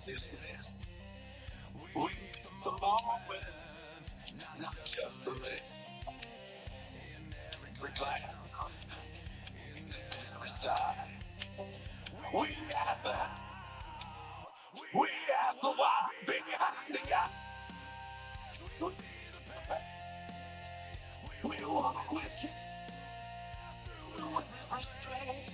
business. We the moment, not just the list. Every glance, every side. We have the we have the why behind the eye. We walk with you, with restraint.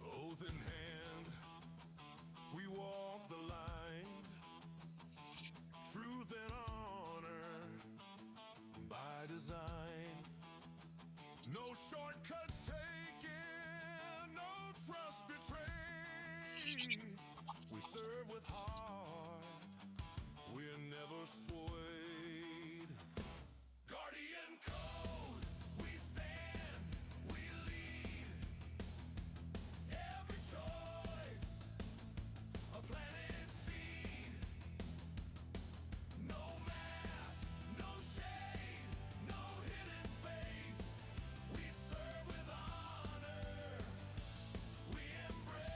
Oath in hand, we walk the line, truth and honor by design. No shortcuts taken, no trust betrayed. We serve with heart, we're never swayed. Guardian code, we stand, we lead. Every choice, a planet seed. No mask, no shade, no hidden face. We serve with honor, we embrace.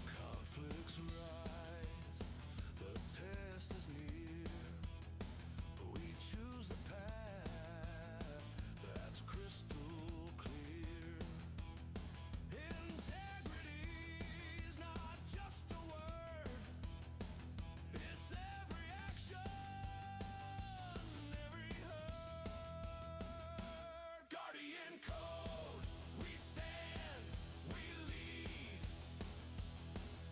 Conflicts rise, the test is near. We choose the path that's crystal clear. Integrity's not just a word, it's every action, every hurt. Guardian code, we stand, we lead.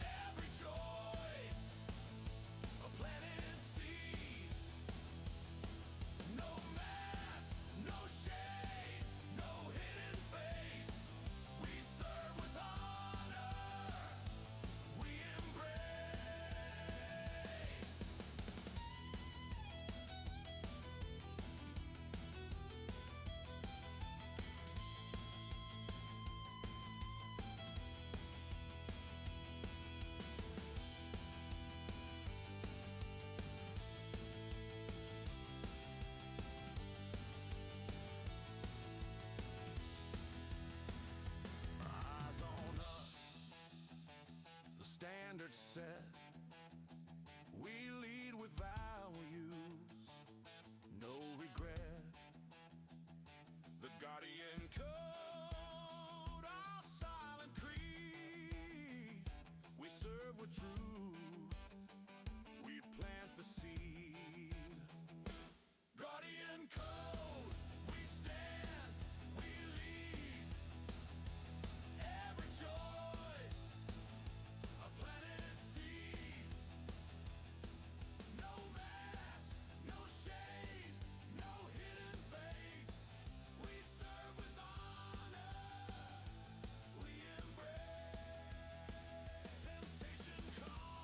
Every choice, a planet seed. No mask, no shade, no hidden face. We serve with honor, we embrace. Eyes on us, the standard set. We lead with values, no regret. The guardian code, our silent creed. We serve with truth, we plant the seed. Guardian code, we stand, we lead. Every choice, a planet seed. No mask, no shade, no hidden face. We serve with honor, we embrace. Temptation comes.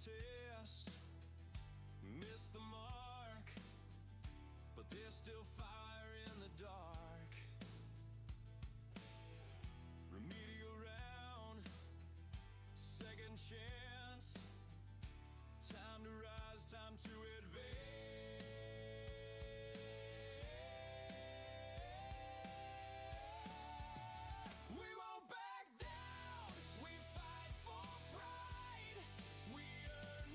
test, missed the mark, but there's still fire in the dark. Remedial round, second chance, time to rise, time to advance. We won't back down, we fight for pride, we earn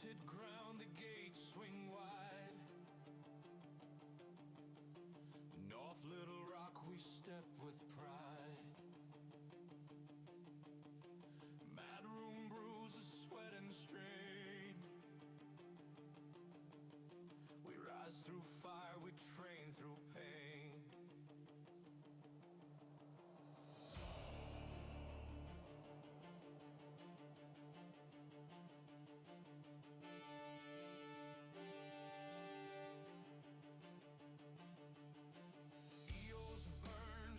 hit ground, the gates swing wide. North Little Rock, we step with pride. Mad room bruises, sweat and strain. We rise through fire, we train through pain. EOs burn,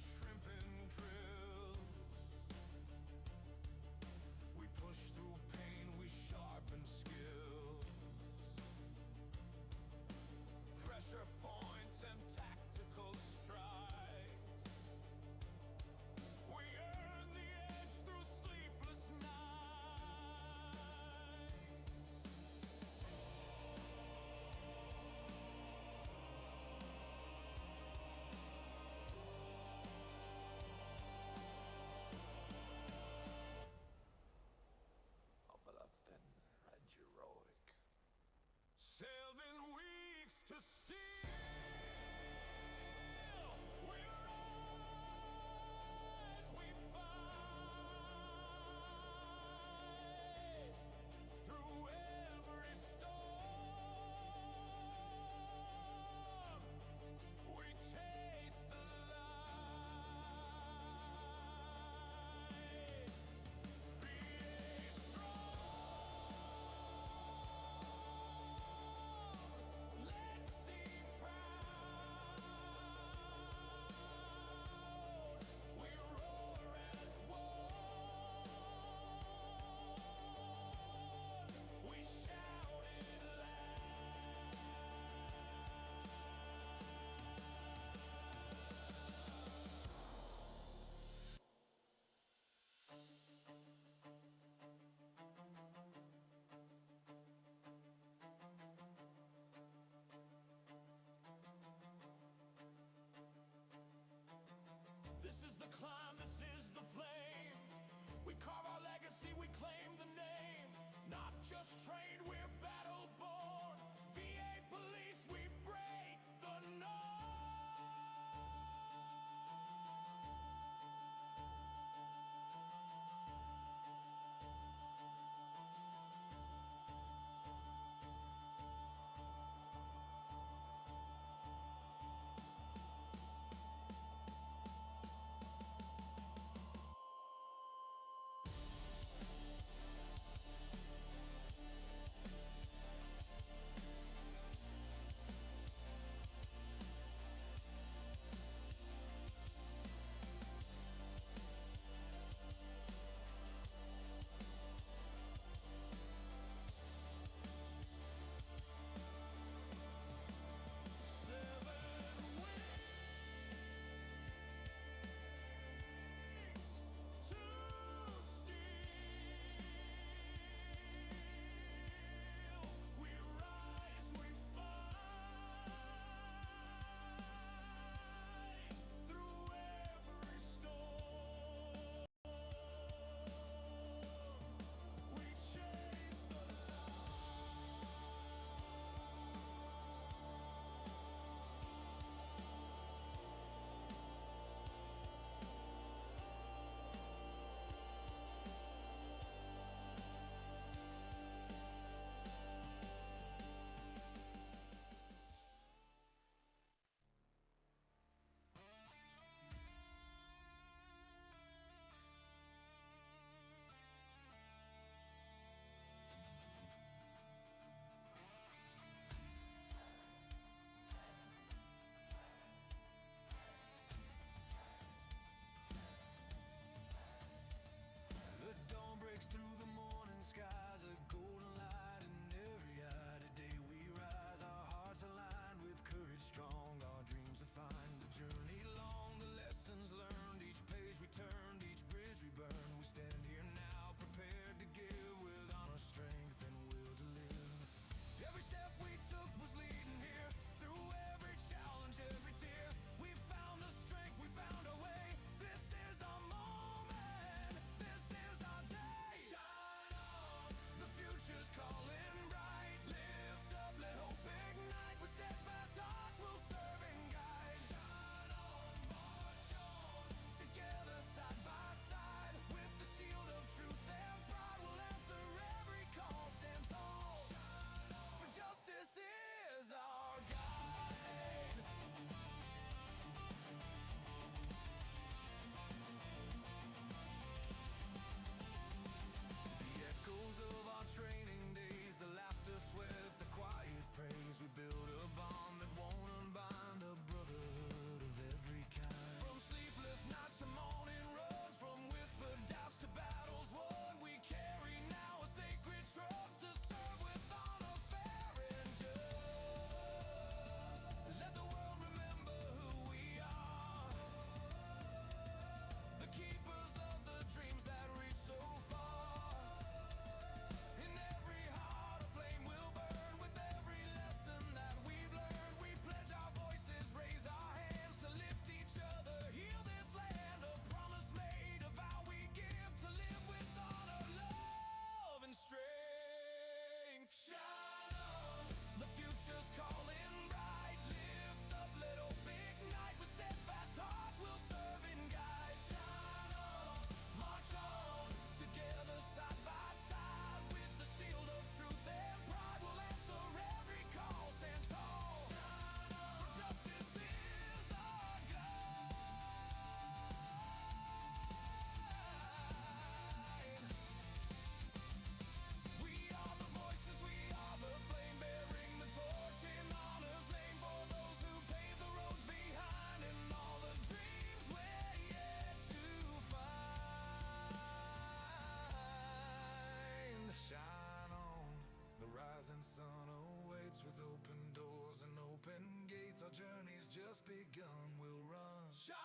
and open gates. Our journey's just begun. We'll run. Shine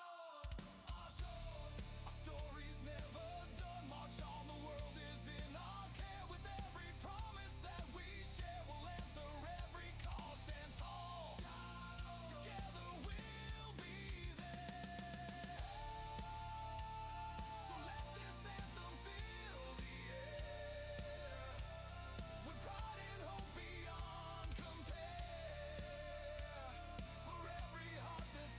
on, our shore. Our story's never done. March on, the world is in our care. With every promise that we share, we'll answer every call. Stand tall. Shine on. Together we'll be there. So let this anthem fill the air. With pride and hope beyond compare. For every heart that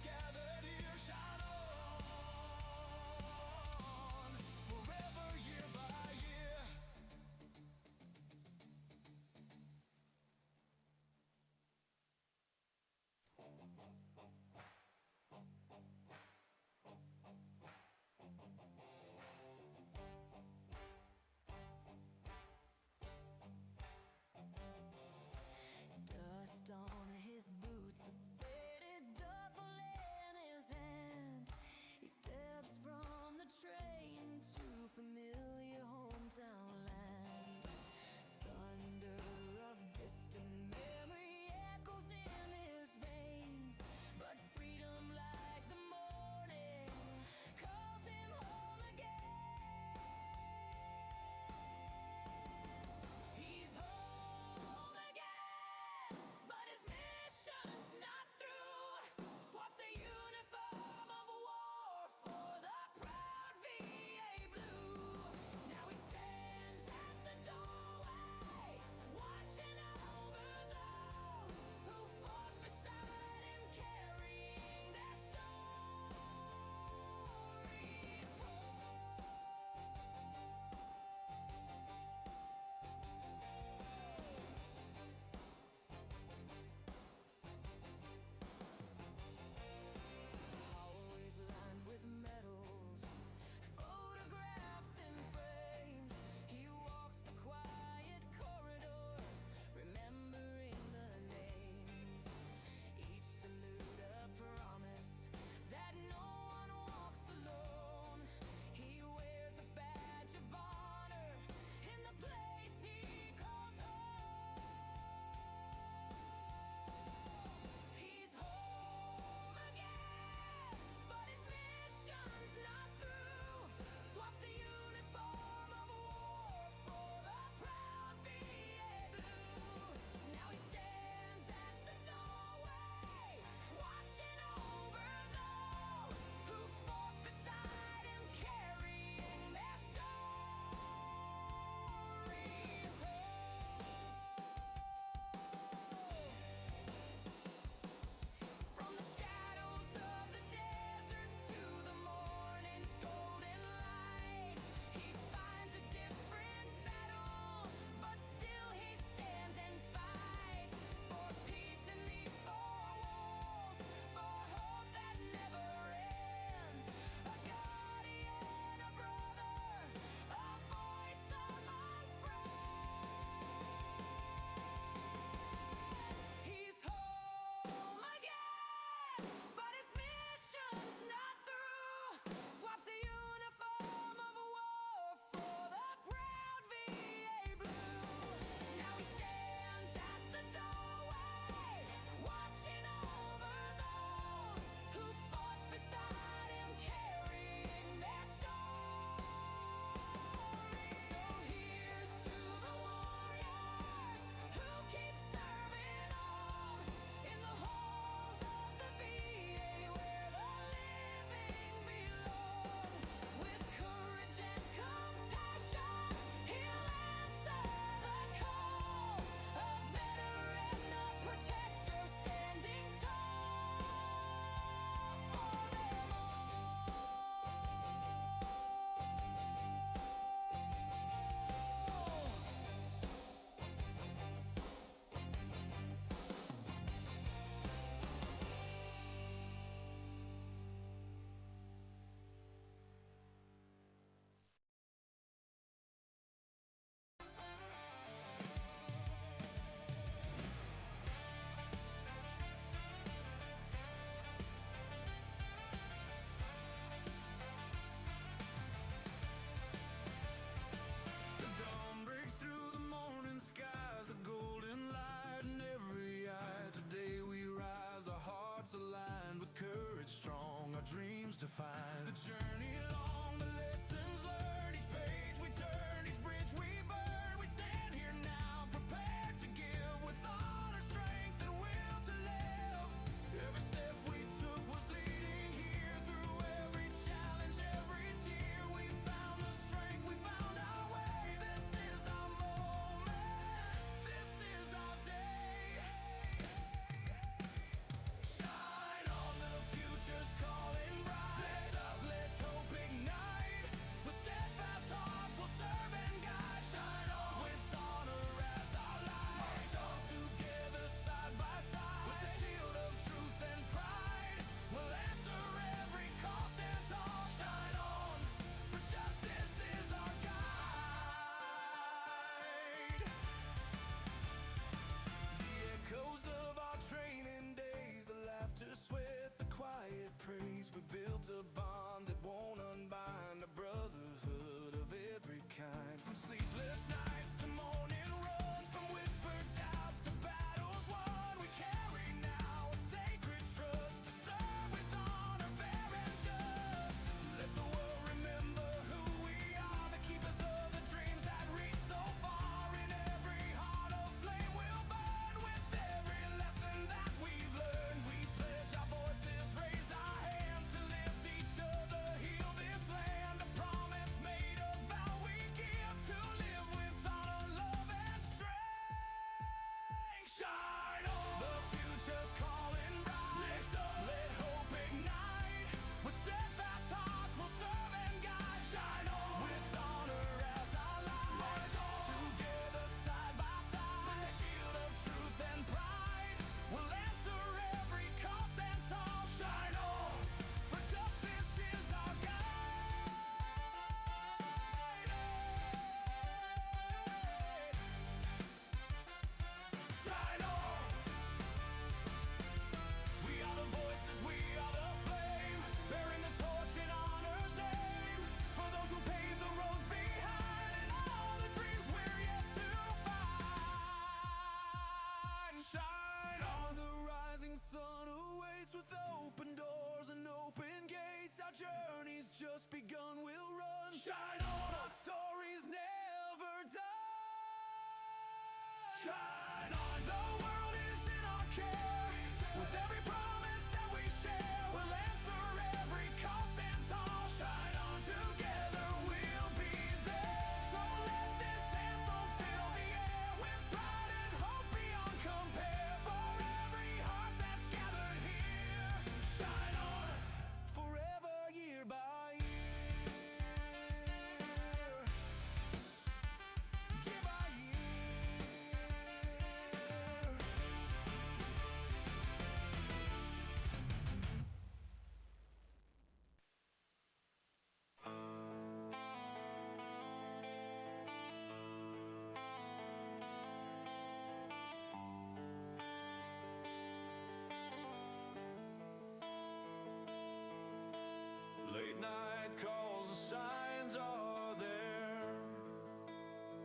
the signs are there,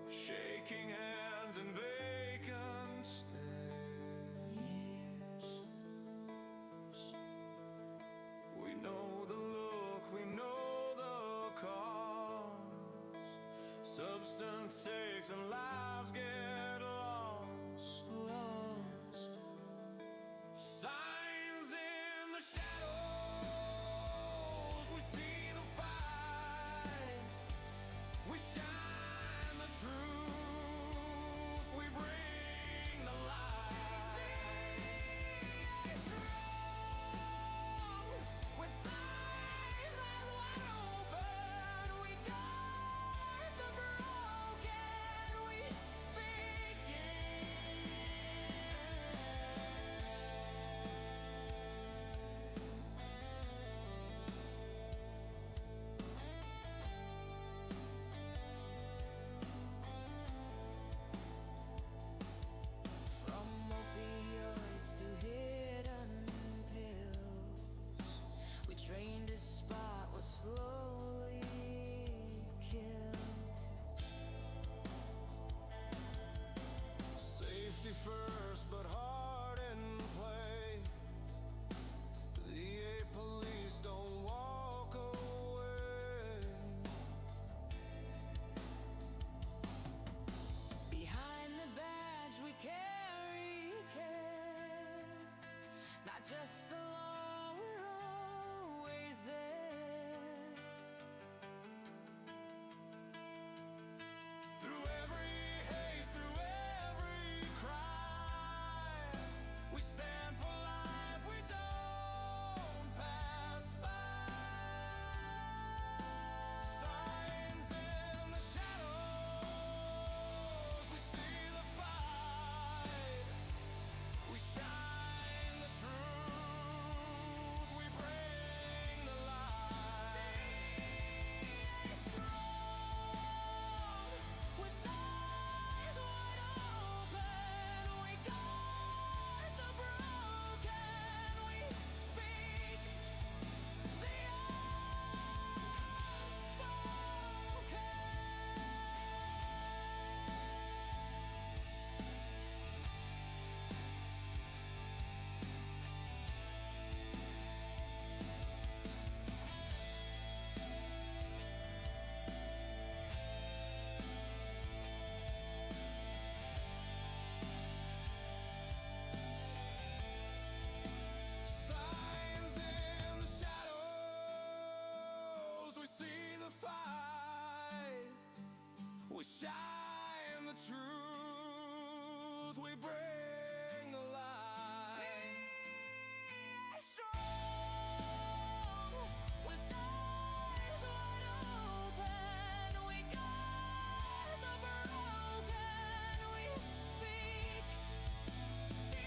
shaking hands and vacant stares. We know the look, we know the cost. Substance takes and lives get lost, lost. Signs in the shadows, we see the fight. We shine the truth, we bring the light. Stay strong, with eyes wide open. We guard the broken, we speak from opioids to hidden pills. We train to spot what slowly kills. Safety first, but heart in play. The police don't walk away. Behind the badge we carry care, not just the law, we're always there. Through every haze, through every crime, we stand for life, we don't pass by. Signs in the shadows, we see the fight. We shine the truth, we bring the light. Stay strong, with eyes wide open. We guard the broken, we speak the signs in the shadows, we see the fight. We shine the truth, we bring the light. Stay strong, with eyes wide open. We guard the broken, we speak the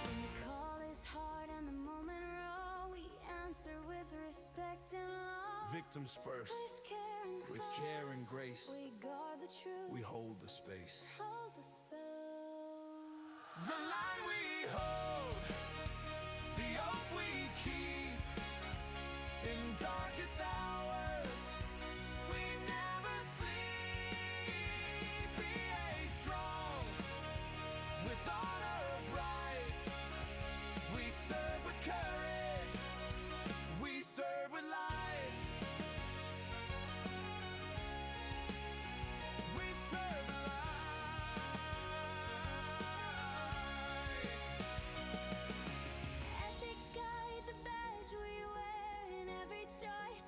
When the call is hard and the moment raw, we answer with respect and love. Victims first, With with care and grace, we guard the truth, we hold the space. hold the spell. The line we hold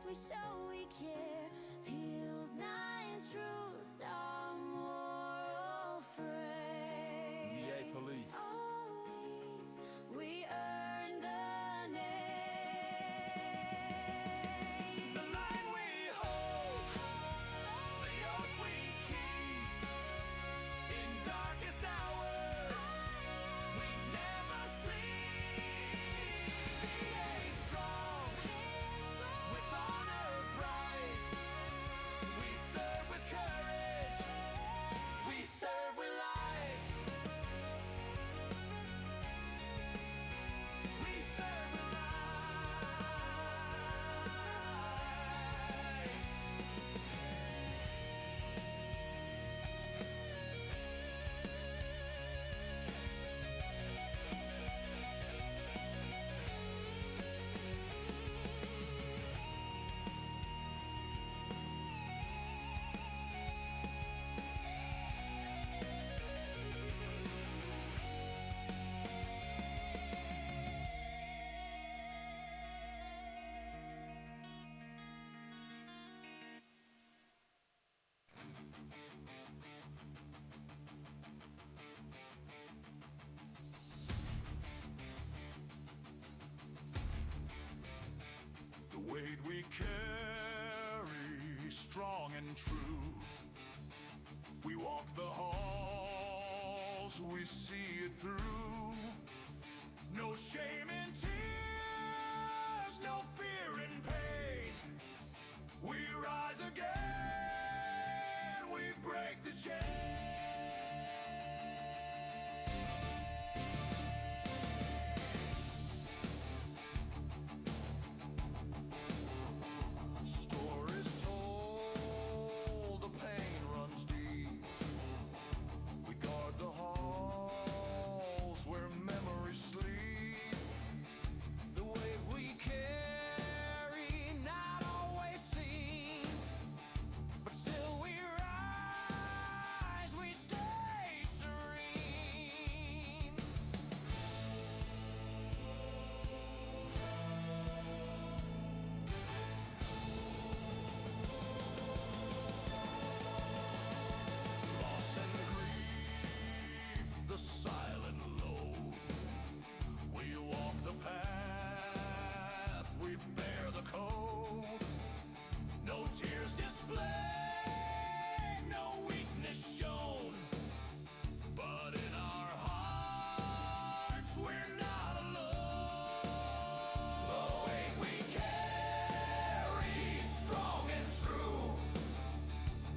we show we care. Heals 9 truths, our moral frame. VA police. Always we earn the name. The line we hold, the oath we keep. In darkest hours, we never sleep. VA strong, with honor bright. We serve with courage, we serve with light. We serve with light. The weight we carry, strong and true. We walk the halls, we see it through. No shame in tears, no fear in pain. We rise again, we break the chain. Stories told, the pain runs deep. We guard the halls where memories sleep. The weight we carry, not always seen, but still we rise, we stay serene. Loss and grief, the silent load. We walk the path, we bear the code. No tears displayed, no weakness shown. But in our hearts, we're not alone. The weight we carry, strong and true.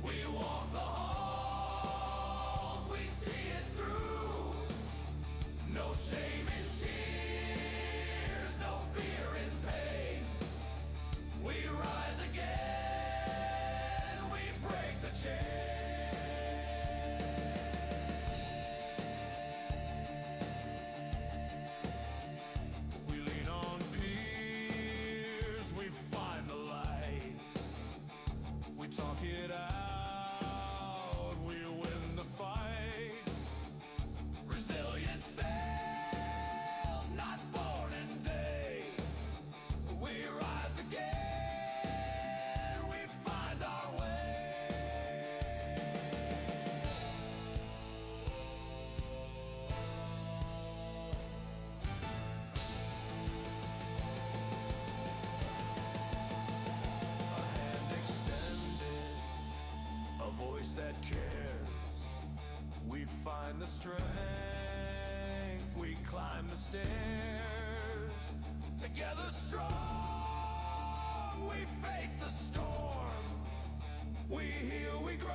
We walk the halls, we see it through. No shame in tears, no fear in pain. We rise again, we break the chain. We lean on peers, we find the light. We talk it out, we win the fight. Resilience built, not born in day. We rise again, we find our way. A hand extended, a voice that cares. We find the strength, we climb the stairs. Together strong, we face the storm. We heal, we grow,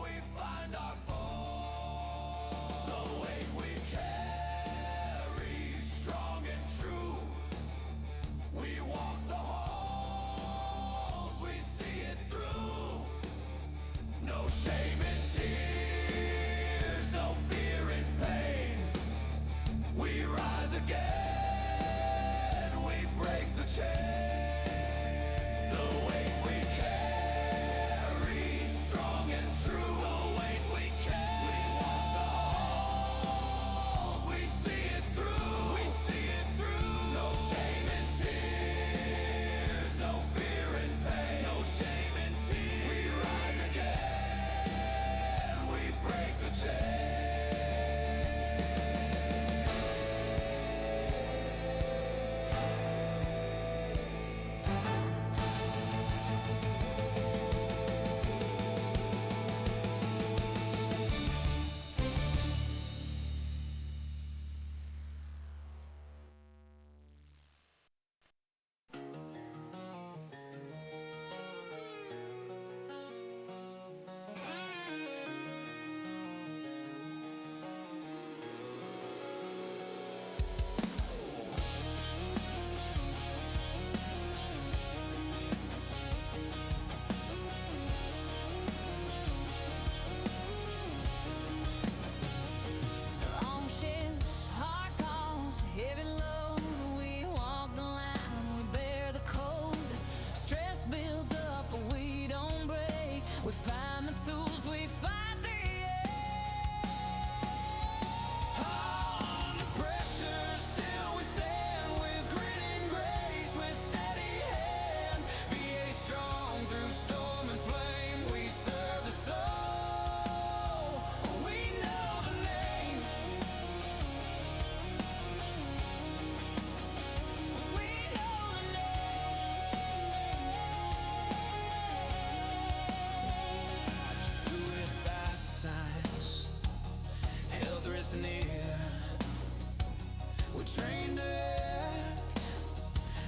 we find our form. The weight we carry, strong and true. We walk the halls, we see it through. No shame in tears, no fear in pain. We rise again, we break the chain. The weight we carry, strong and true. The weight we carry, we walk the halls,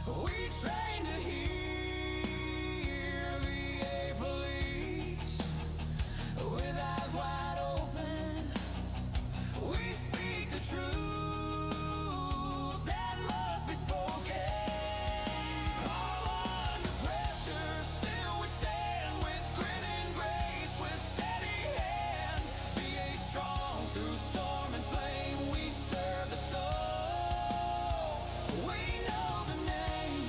We train to hear VA police with eyes wide open. We speak the truth that must be spoken. All under pressure, still we stand with grit and grace, with steady hand. VA strong through storm and flame. We serve the soul. We know the name.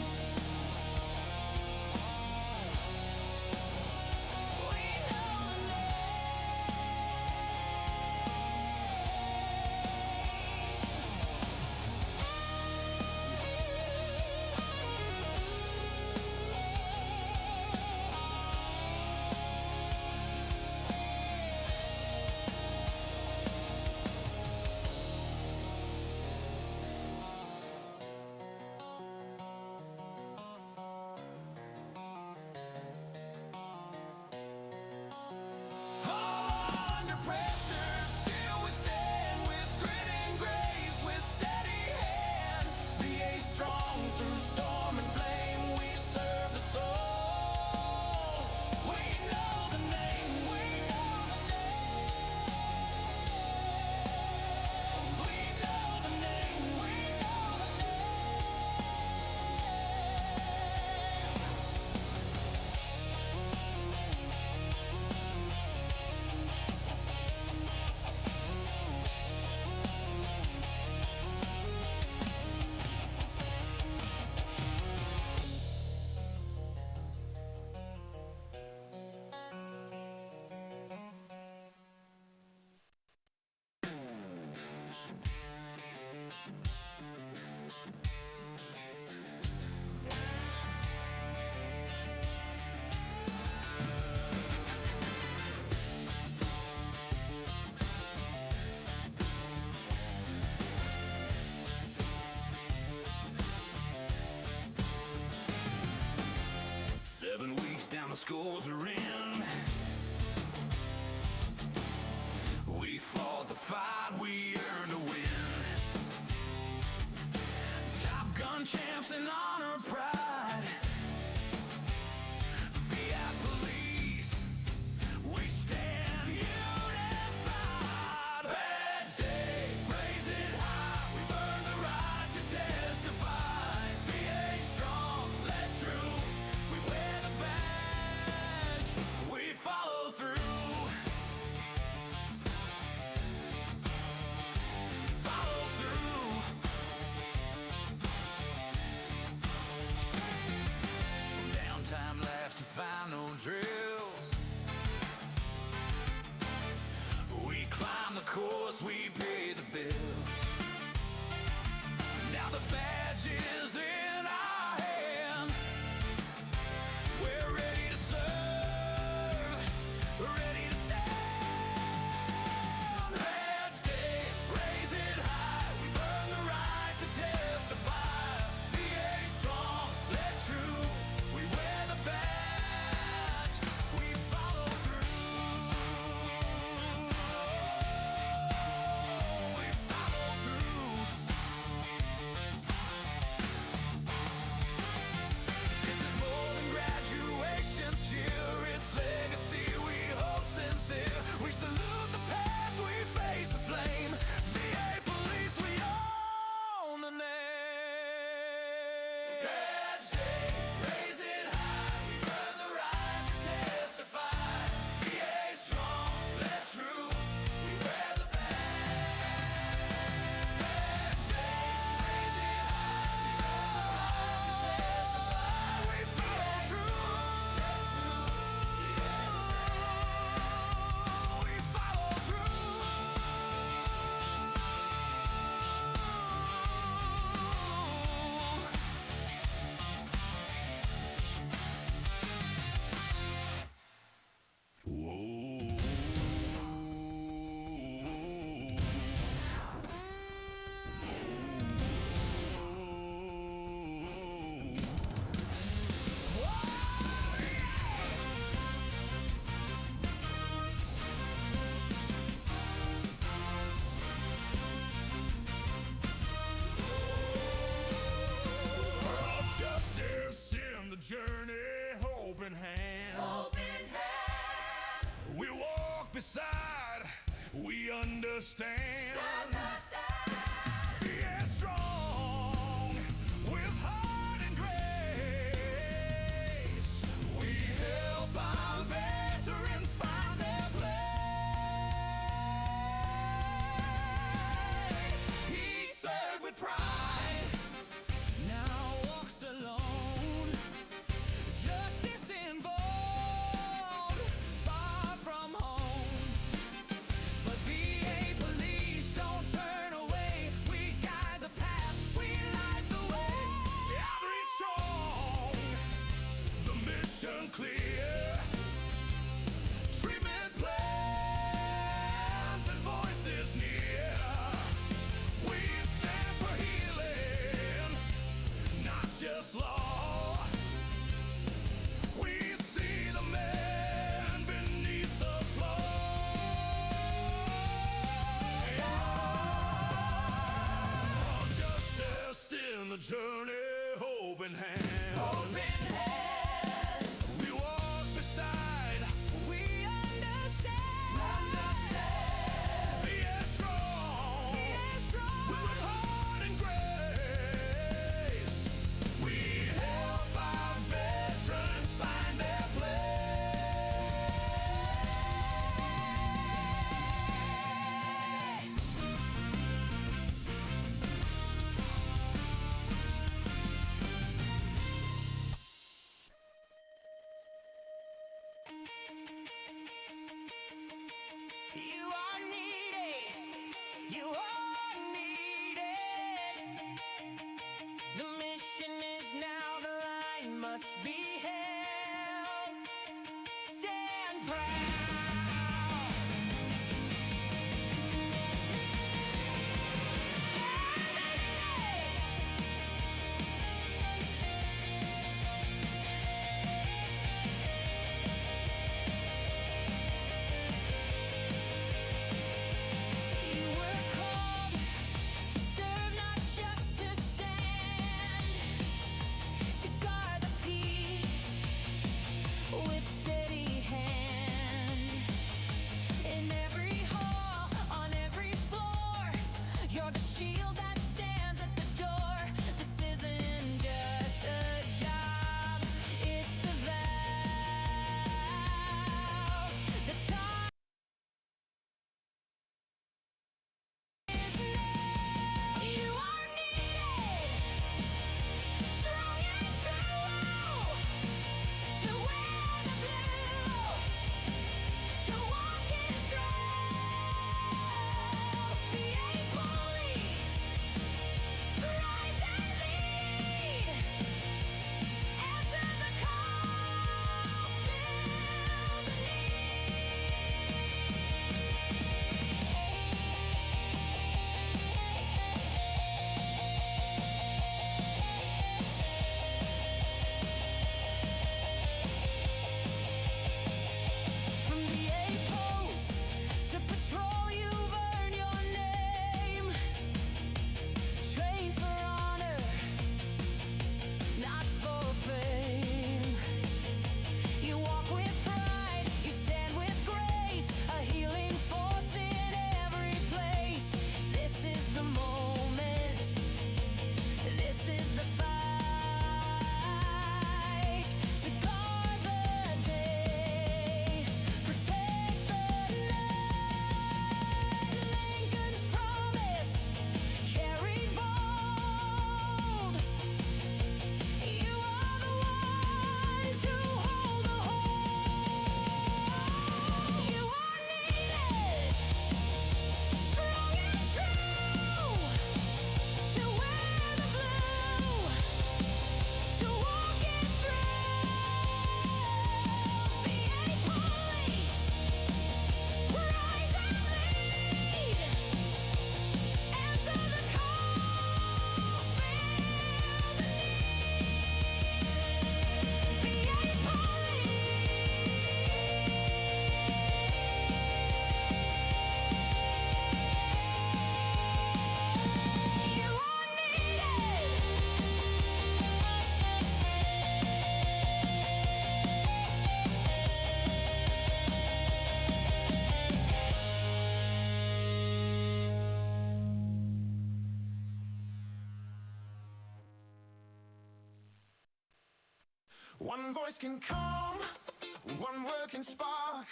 We know the all under pressure, still we stand with grit and grace, with steady hand. VA strong through storm and flame. We serve the soul. We know the name. We know the name. We know the name. We know the Seven weeks down, the scores are in. We fought the fight, we earned a win. Top Gun champs and honor pride. VI police, we stand unified. Badge day, raise it high. We burn the right to testify. VA strong, let true. We wear the badge, we follow through. Follow through. beside, we understand. Be as strong with heart and grace. We help our veterans find their place. He served with pride, now walks alone. Justice involved, far from home. But VA police don't turn away. We guide the path, we light the way. Outreach on, the mission clear. Treatment plans and voices near. We stand for healing, not just law. We see the man beneath the floor. Justice in the journey, hope in hand. We walk beside, we understand. Be as strong, with heart and grace. We help our veterans find their place. You are needed. You are needed. The mission is now, the line must be held. Stand proud. You were called to serve, not just to stand, to guard the peace. One voice can calm, one word can spark.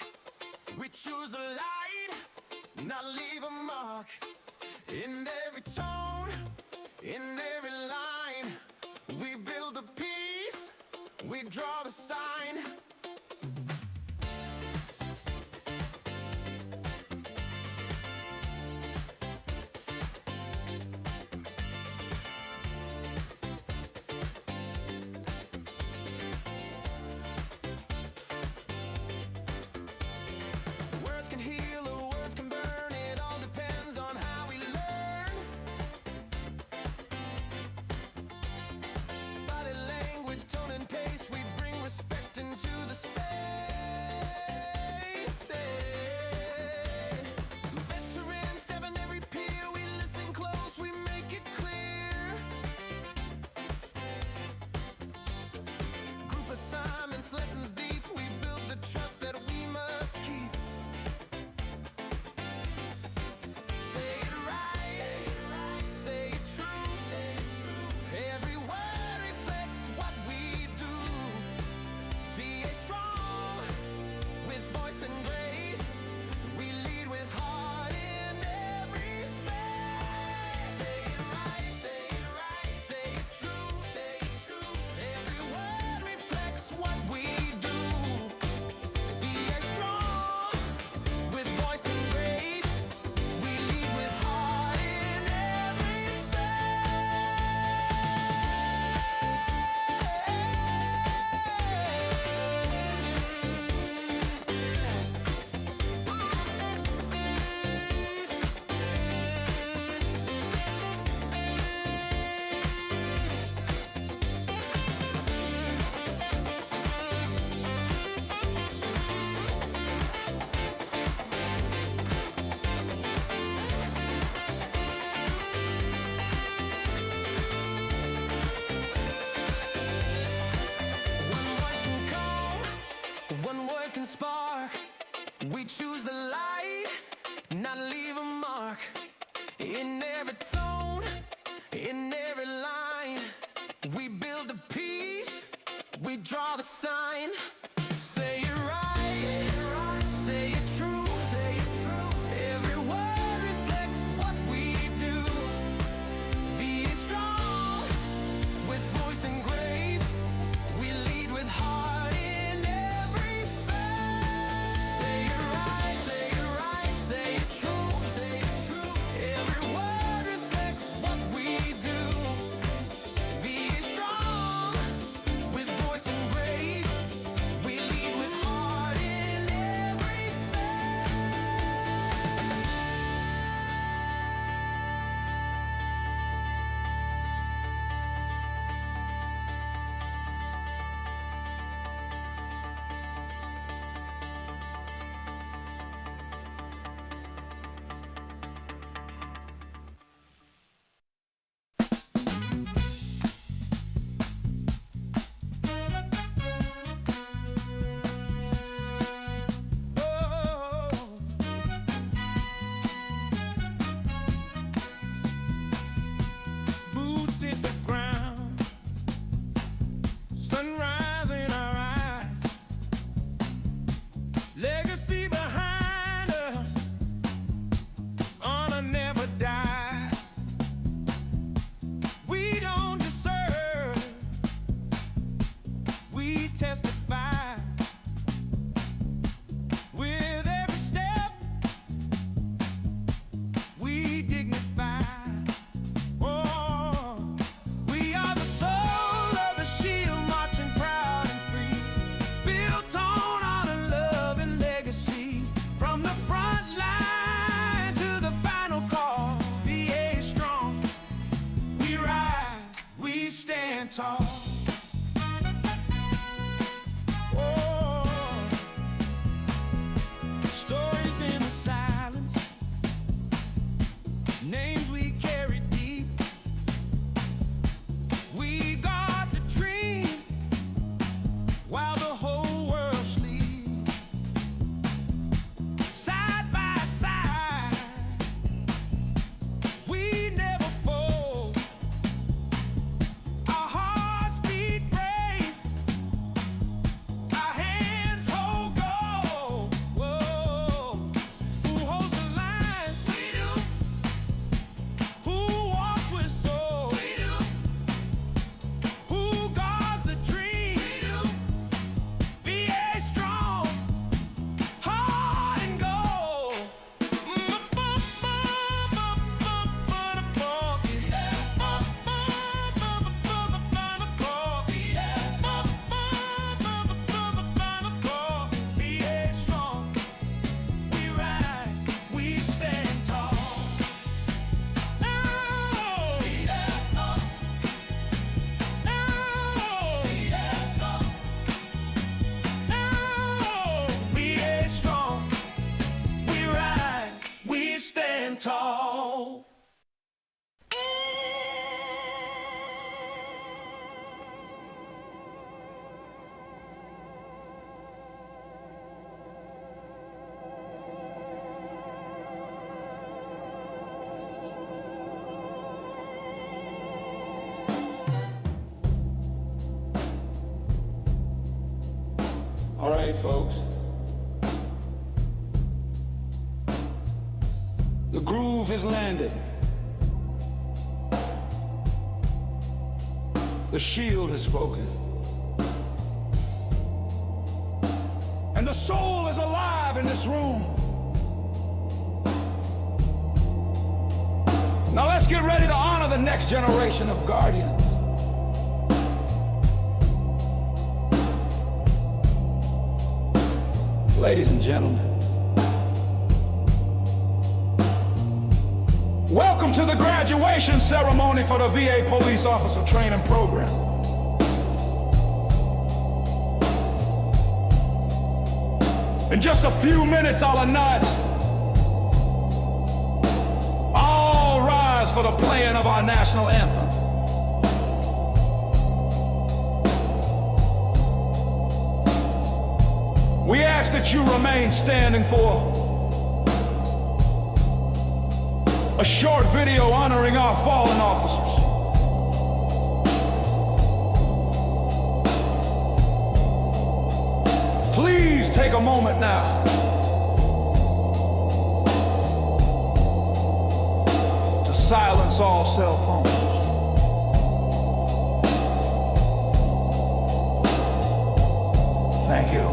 We choose the light, not leave a mark. In every tone, in every line, we build a piece, we draw the sign. Words can heal or words can burn, it all depends on how we learn. Body language, tone and pace, we bring respect into the space. Veteran, stabbing every peer, we listen close, we make it clear. Group assignments, lessons deep, we build the trust that we must keep. Say it right, say it true. Every word reflects what we do. VA strong, with voice and grace. We lead with heart in every space. Say it right, say it true. Every word reflects what we do. VA strong, with voice and grace. We lead with heart in every One voice can calm, one word can spark. We choose the light, not leave a mark. In every tone, in every line, we build a piece, we draw the sign. Say it right, say it true. Every word reflects what we do. Be strong, with voice and grace. We lead with heart in every space. Say it right, say it true. Every word reflects what we do. Be strong, with voice and grace. We lead with heart in every space. Boots hit the ground, sunrise in our eyes, legacy behind us, honor never dies. We don't deserve, we testify. With every step, we dignify. Oh, we are the soul of the shield, marching proud and free, built on honor, love, and legacy. From the front line to the final call, VA strong. We rise, we stand tall. Oh, stories in the silence, names we carry deep. We guard the dream while the whole world sleeps. Side by side, we never fold. Our hearts beat All right, folks. The groove has landed. The shield has spoken. And the soul is alive in this room. Now let's get ready to honor the next generation of guardians. Ladies and gentlemen, welcome to the graduation ceremony for the VA Police Officer Training Program. In just a few minutes, I'll announce, all rise for the playing of our national anthem. We ask that you remain standing for a short video honoring our fallen officers. Please take a moment now to silence all cell phones. Thank you.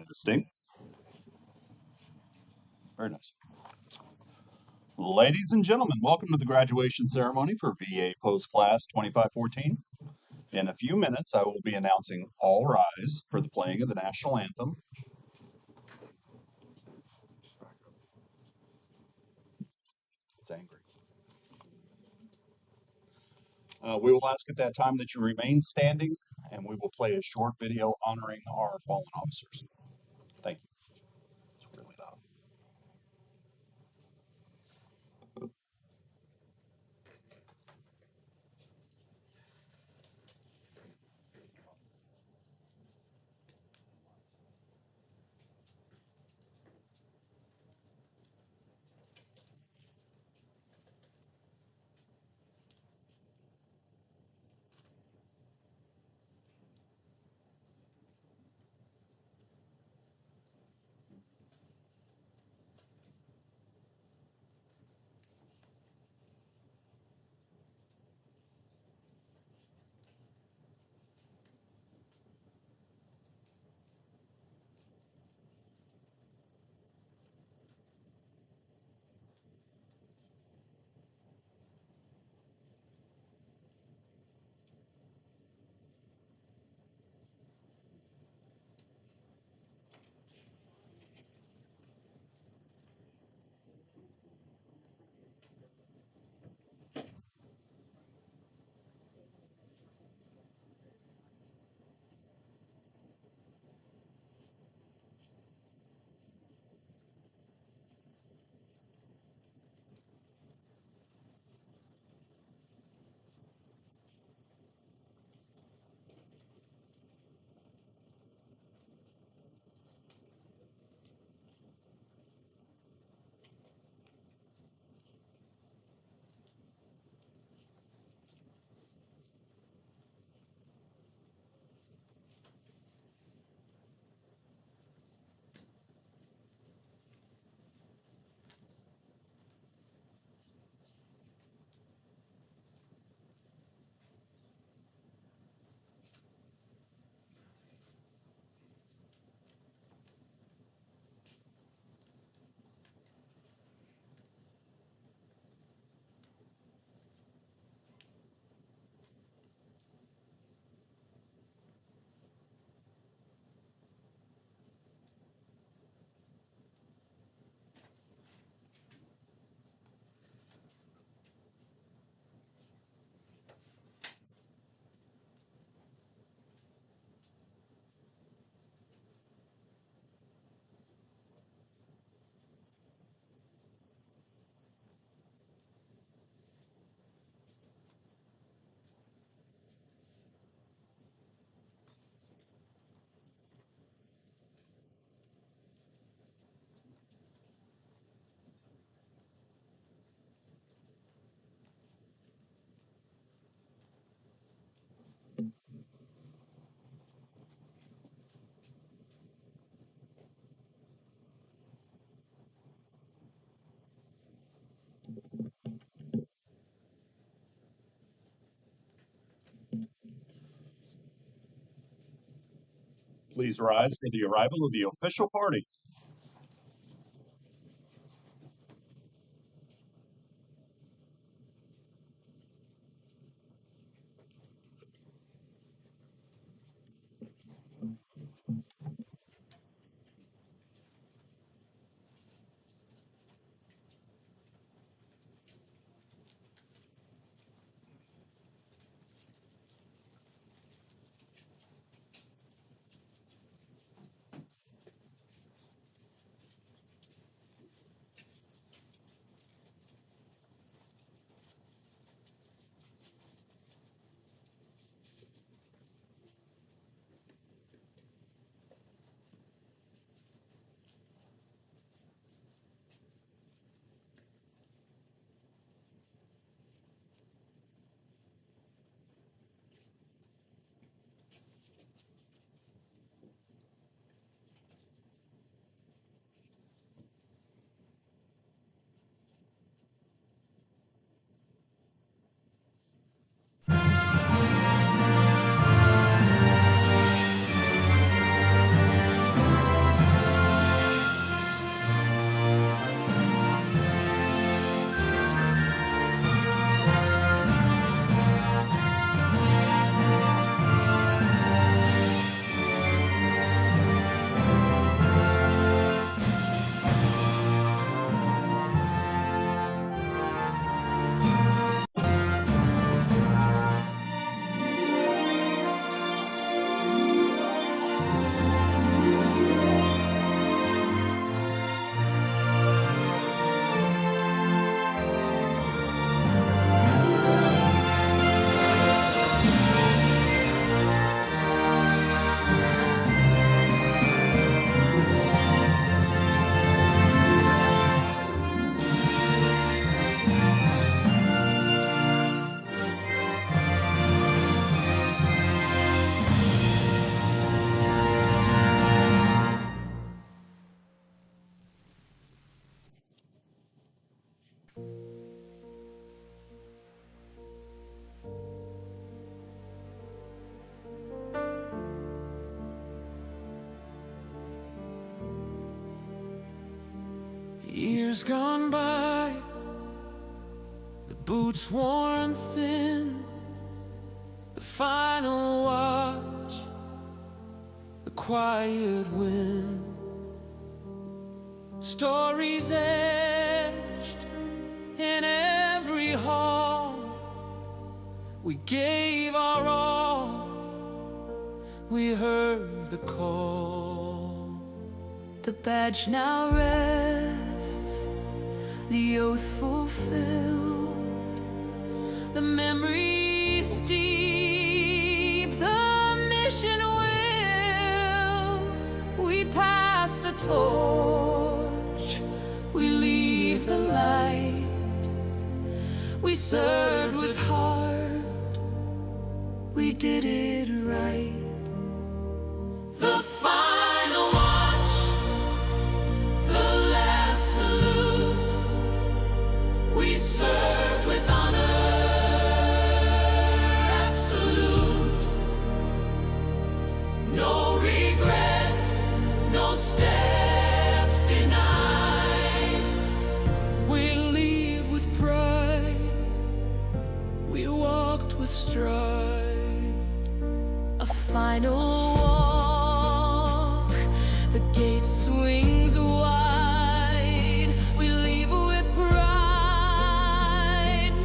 Testing. Very nice. Ladies and gentlemen, welcome to the graduation ceremony for VA Post Class 2514. In a few minutes, I will be announcing all rise for the playing of the national anthem. It's angry. We will ask at that time that you remain standing, and we will play a short video honoring our fallen officers. Thank you. It's really loud. Please rise for the arrival of the official party. Years gone by, the boots worn thin, the final watch, the quiet wind, stories etched in every hall. We gave our all, we heard the call. The badge now rests, the oath fulfilled, the memories deep, the mission will. We pass the torch, we leave the light, we served with heart, we did it right. The final watch, the last salute, we served with honor absolute. No regrets, no steps denied. We leave with pride, we walked with stride. A final walk, the gate swings wide. We leave with pride,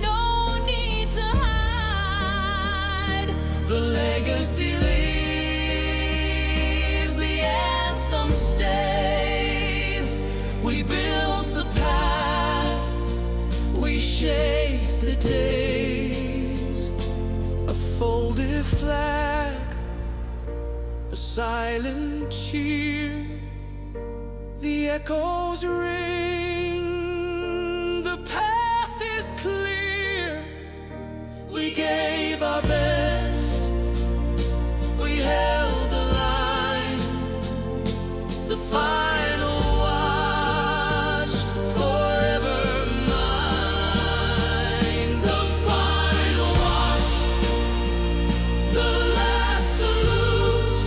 no need to hide. The legacy lives, the anthem stays. We built the path, we shaped the days. A folded flag, a silent cheer, the echoes ring, the path is clear. We gave our best, we held the line, the final watch, forever mine. The final watch, the last salute,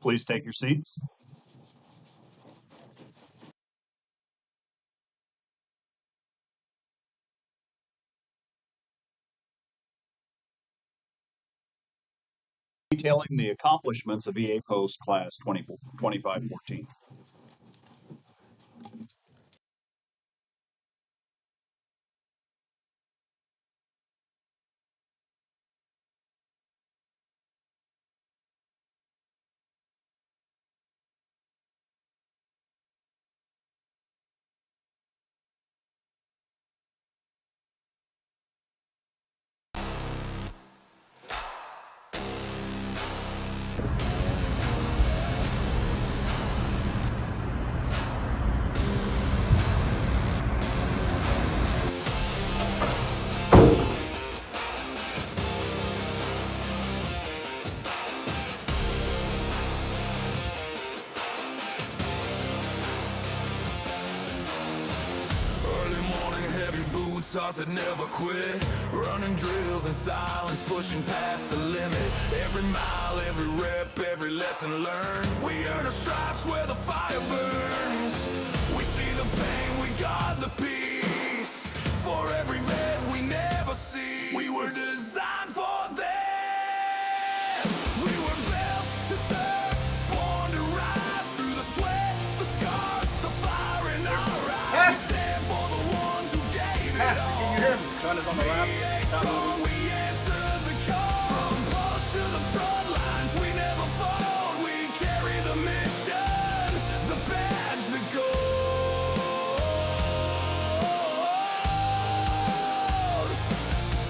Please take your seats. Detailing the accomplishments of VA Post Class 2514. Early morning, heavy boots, hearts that never quit. Running drills in silence, pushing past the limit. Every mile, every rep, every lesson learned. We earn our stripes where the fire burns. We see the pain, we guard the peace. For every vet we never see. We were designed for this. We were built to serve, born to rise through the sweat, the scars, the fire in our eyes. We stand for the ones who gave it all. Can you hear me? Son is on the left. VA strong, we answer the call. From post to the front lines, we never fold. We carry the mission, the badge, the gold.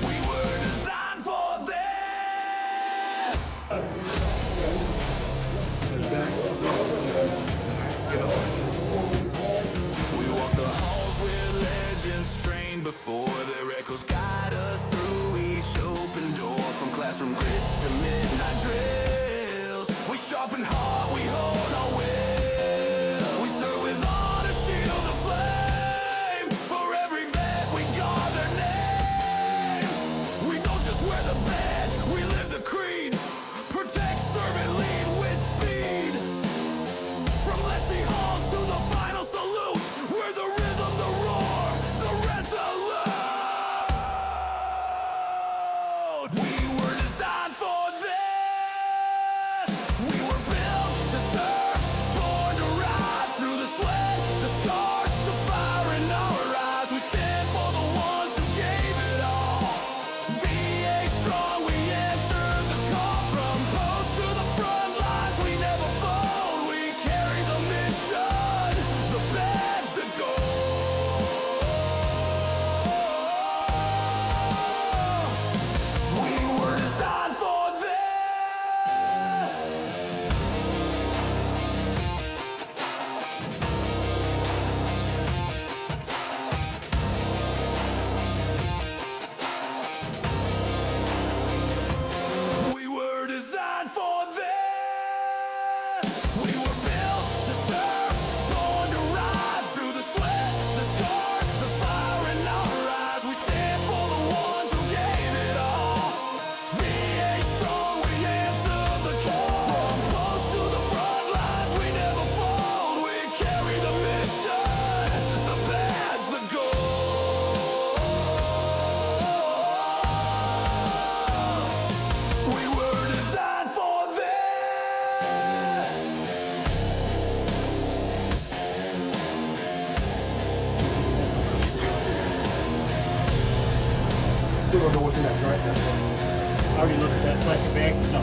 We were designed for this. We walk the halls where legends trained before. Their echoes guide us through each open door. From classroom grit to midnight drills, we sharpen heart, we hold our will. We serve with honor, shield the flame. For every vet, we guard their name. We don't just wear the badge, we live the creed. Protect, serve, and lead with speed. From Leslie Halls to the final salute, we're the rhythm, the roar, the resolute. We were designed for this. We were built to serve, born to rise through the sweat, the scars, the fire in our eyes. We stand for the ones who gave it all. VA strong, we answer the call. From post to the front lines, we never fold. We carry the mission, the badge, the gold. We were designed for this. We were designed for this. We were built to serve, born to rise through the sweat, the scars, the fire in our eyes. We stand for the ones who gave it all. VA strong, we answer the call. From post to the front lines, we never fold. We carry the mission, the badge, the gold. We were designed for this. Still don't know what's in that right now. I already looked at that plastic bag. No.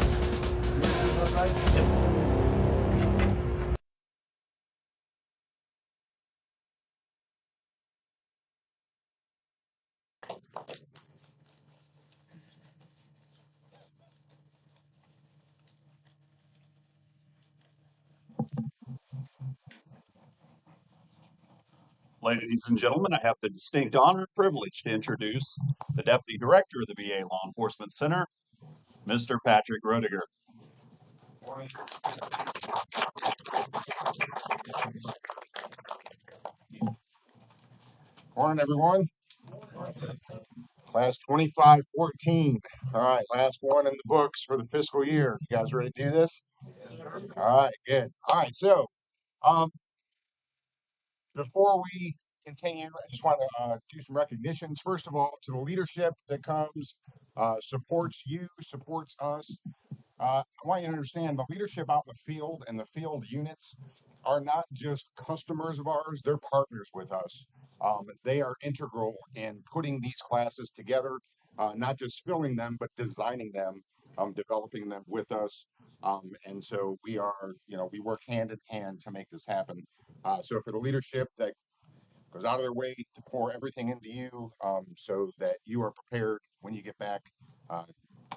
Ladies and gentlemen, I have the distinct honor and privilege to introduce the Deputy Director of the VA Law Enforcement Center, Mr. Patrick Roediger. Morning, everyone. Class 2514. All right, last one in the books for the fiscal year. You guys ready to do this? All right, good. All right, so um, before we continue, I just want to do some recognitions. First of all, to the leadership that comes, supports you, supports us. I want you to understand the leadership out in the field and the field units are not just customers of ours, they're partners with us. They are integral in putting these classes together, not just filling them, but designing them, developing them with us. And so we are, we work hand in hand to make this happen. So for the leadership that goes out of their way to pour everything into you, so that you are prepared when you get back uh,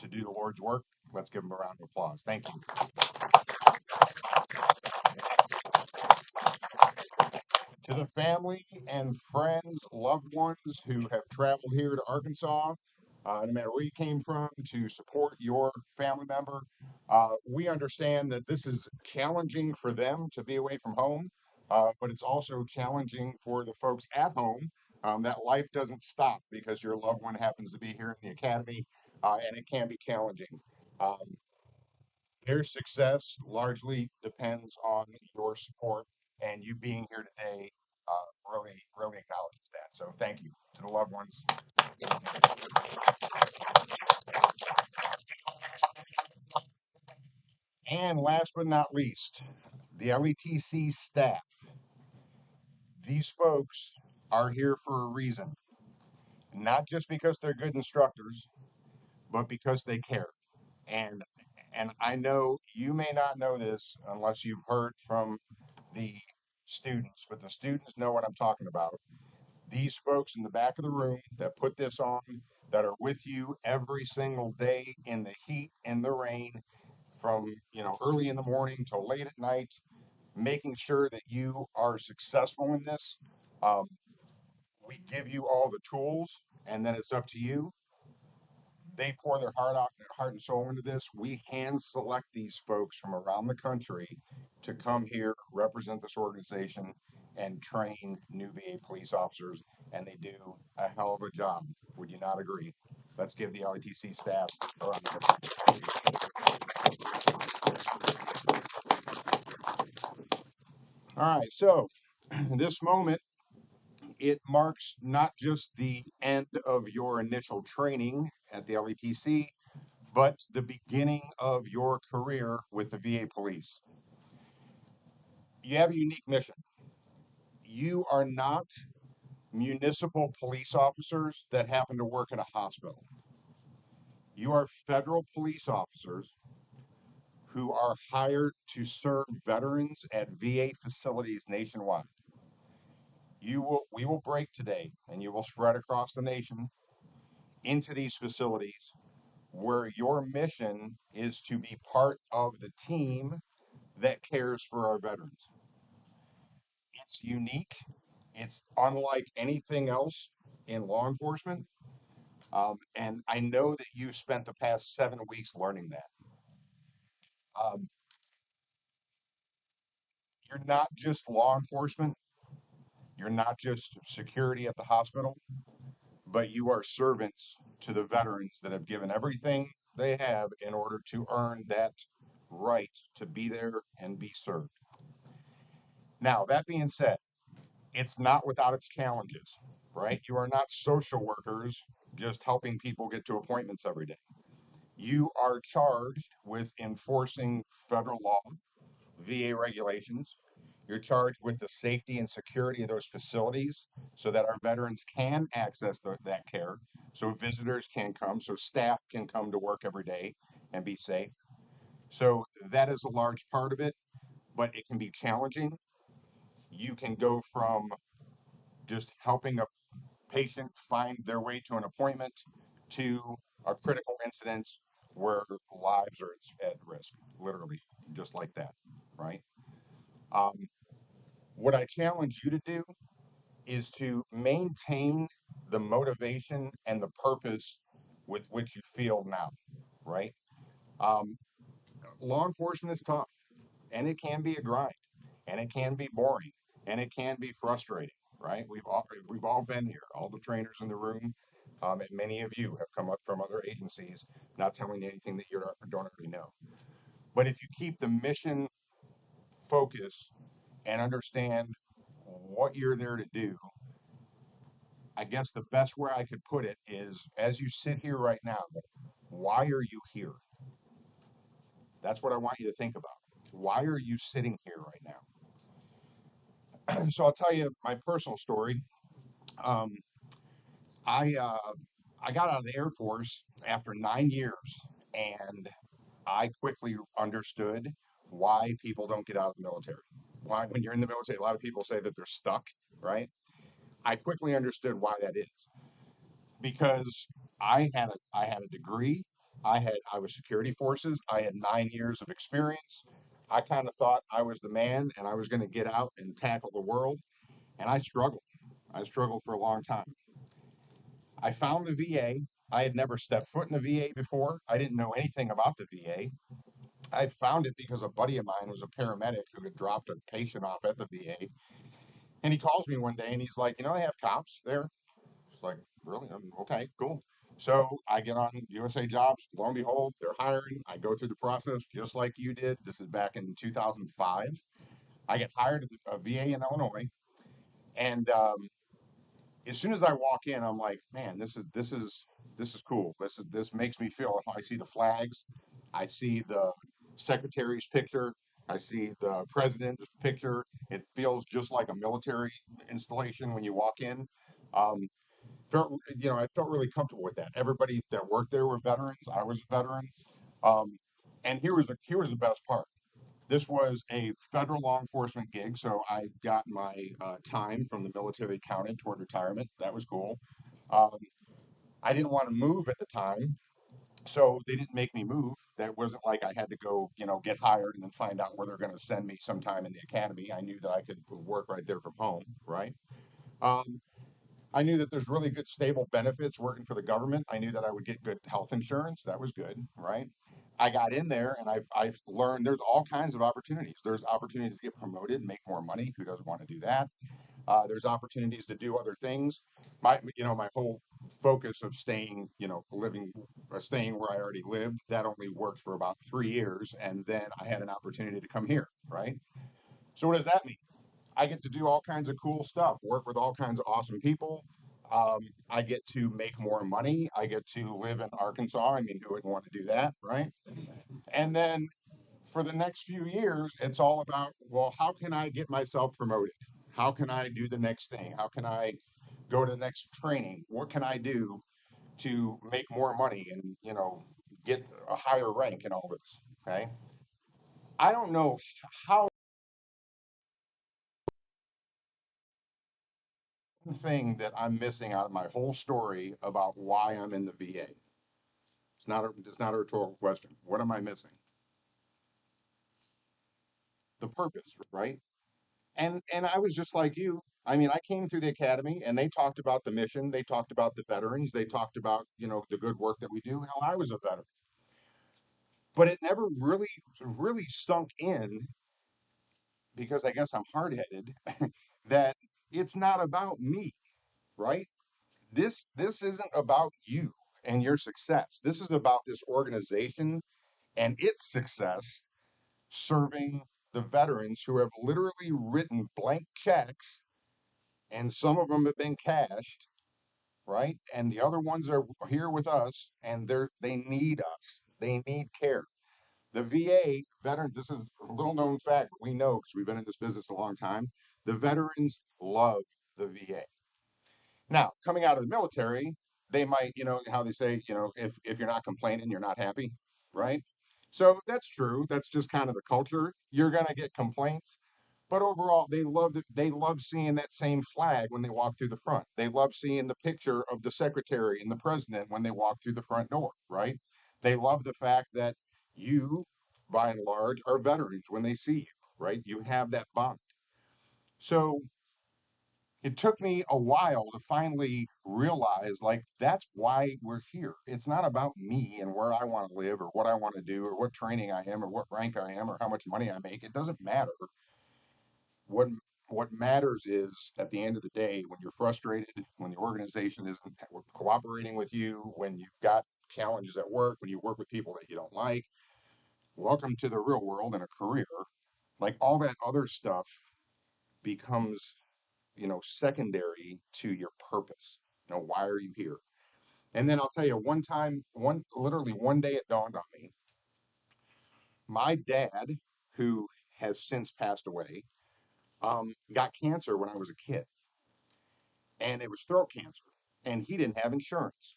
to do the Lord's work. Let's give them a round of applause. Thank you. To the family and friends, loved ones who have traveled here to Arkansas, no matter where you came from, to support your family member, we understand that this is challenging for them to be away from home, but it's also challenging for the folks at home. That life doesn't stop because your loved one happens to be here in the academy, and it can be challenging. Um, their success largely depends on your support, and you being here today really acknowledges that. So thank you to the loved ones. And last but not least, the LETC staff. These folks are here for a reason, not just because they're good instructors, but because they care. And and I know you may not know this unless you've heard from the students, but the students know what I'm talking about. These folks in the back of the room that put this on, that are with you every single day in the heat and the rain, from early in the morning till late at night, making sure that you are successful in this. Um, we give you all the tools, and then it's up to you. They pour their heart out, their heart and soul into this. We hand select these folks from around the country to come here, represent this organization, and train new VA police officers, and they do a hell of a job. Would you not agree? Let's give the LETC staff a round of applause. All right, so this moment, it marks not just the end of your initial training at the LETC, but the beginning of your career with the VA police. You have a unique mission. You are not municipal police officers that happen to work in a hospital. You are federal police officers who are hired to serve veterans at VA facilities nationwide. We will break today and you will spread across the nation into these facilities where your mission is to be part of the team that cares for our veterans. It's unique. It's unlike anything else in law enforcement. And I know that you've spent the past 7 weeks learning that. Um, you're not just law enforcement, you're not just security at the hospital, but you are servants to the veterans that have given everything they have in order to earn that right to be there and be served. Now, that being said, it's not without its challenges, right? You are not social workers just helping people get to appointments every day. You are charged with enforcing federal law, VA regulations. You're charged with the safety and security of those facilities so that our veterans can access that care, so visitors can come, so staff can come to work every day and be safe. So that is a large part of it, but it can be challenging. You can go from just helping a patient find their way to an appointment to a critical incident where lives are at risk, literally, just like that, right? Um, what I challenge you to do is to maintain the motivation and the purpose with which you feel now, right? Um, law enforcement is tough, and it can be a grind, and it can be boring, and it can be frustrating, right? We've all been here, all the trainers in the room, and many of you have come up from other agencies, not telling you anything that you don't already know. But if you keep the mission focused and understand what you're there to do, I guess the best way I could put it is as you sit here right now, why are you here? That's what I want you to think about. Why are you sitting here right now? So I'll tell you my personal story. Um, I got out of the Air Force after 9 years, and I quickly understood why people don't get out of the military. Why, when you're in the military, a lot of people say that they're stuck, right? I quickly understood why that is because I had a degree. I was security forces. I had 9 years of experience. I kind of thought I was the man and I was going to get out and tackle the world. And I struggled. I struggled for a long time. I found the VA. I had never stepped foot in a VA before. I didn't know anything about the VA. I found it because a buddy of mine was a paramedic who had dropped a patient off at the VA. And he calls me one day and he's like, you know, they have cops there. It's like, really? Okay, cool. So I get on USA Jobs. Lo and behold, they're hiring. I go through the process just like you did. This is back in 2005. I get hired at a VA in Illinois. And as soon as I walk in, I'm like, man, this is cool. This makes me feel. I see the flags, I see the secretary's picture, I see the president's picture. It feels just like a military installation when you walk in. Um, I felt really comfortable with that. Everybody that worked there were veterans. I was a veteran. Um, and here was the best part. This was a federal law enforcement gig, so I got my time from the military counted toward retirement. That was cool. Um, I didn't want to move at the time, so they didn't make me move. That wasn't like I had to go, get hired and then find out where they're going to send me sometime in the academy. I knew that I could work right there from home, right? Um, I knew that there's really good stable benefits working for the government. I knew that I would get good health insurance. That was good, right? I got in there and I've learned there's all kinds of opportunities. There's opportunities to get promoted, make more money. Who doesn't want to do that? There's opportunities to do other things. My whole focus of staying, staying where I already lived, that only worked for about 3 years, and then I had an opportunity to come here, right? So what does that mean? I get to do all kinds of cool stuff, work with all kinds of awesome people. I get to make more money. I get to live in Arkansas. I mean, who wouldn't want to do that, right? And then for the next few years, it's all about, well, how can I get myself promoted? How can I do the next thing? How can I go to the next training? What can I do to make more money and, get a higher rank and all this? Okay. I don't know how thing that I'm missing out of my whole story about why I'm in the VA. It's not a rhetorical question. What am I missing? The purpose, right? And I was just like you. I mean, I came through the academy and they talked about the mission, they talked about the veterans, they talked about, the good work that we do. Hell, I was a veteran. But it never really sunk in because I guess I'm hard-headed that it's not about me, right? This isn't about you and your success. This is about this organization and its success serving the veterans who have literally written blank checks, and some of them have been cashed, right? And the other ones are here with us, and they need us. They need care. The VA veteran. This is a little known fact, but we know because we've been in this business a long time. The veterans love the VA. Now, coming out of the military, they might, how they say, if you're not complaining, you're not happy, right? So that's true. That's just kind of the culture. You're gonna get complaints, but overall, they love it. They love seeing that same flag when they walk through the front. They love seeing the picture of the secretary and the president when they walk through the front door, right? They love the fact that you, by and large, are veterans when they see you, right? You have that bond. So it took me a while to finally realize like that's why we're here. It's not about me and where I want to live or what I want to do or what training I am or what rank I am or how much money I make. It doesn't matter. What what matters is at the end of the day when you're frustrated, when the organization isn't cooperating with you, when you've got challenges at work, when you work with people that you don't like, welcome to the real world and a career, like all that other stuff becomes, secondary to your purpose. Why are you here? And then I'll tell you one time, literally one day it dawned on me. My dad, who has since passed away, got cancer when I was a kid, and it was throat cancer, and he didn't have insurance.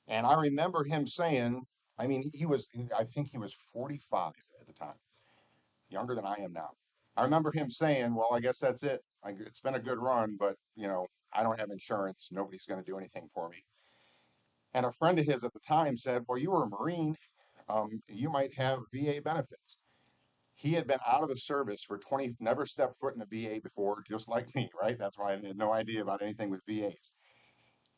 And I remember him saying, I mean, I think he was 45 at the time, younger than I am now. I remember him saying, well, I guess that's it. It's been a good run, but, I don't have insurance. Nobody's going to do anything for me. And a friend of his at the time said, well, you were a Marine. You might have VA benefits. He had been out of the service for 20, never stepped foot in a VA before, just like me, right? That's why I had no idea about anything with VAs.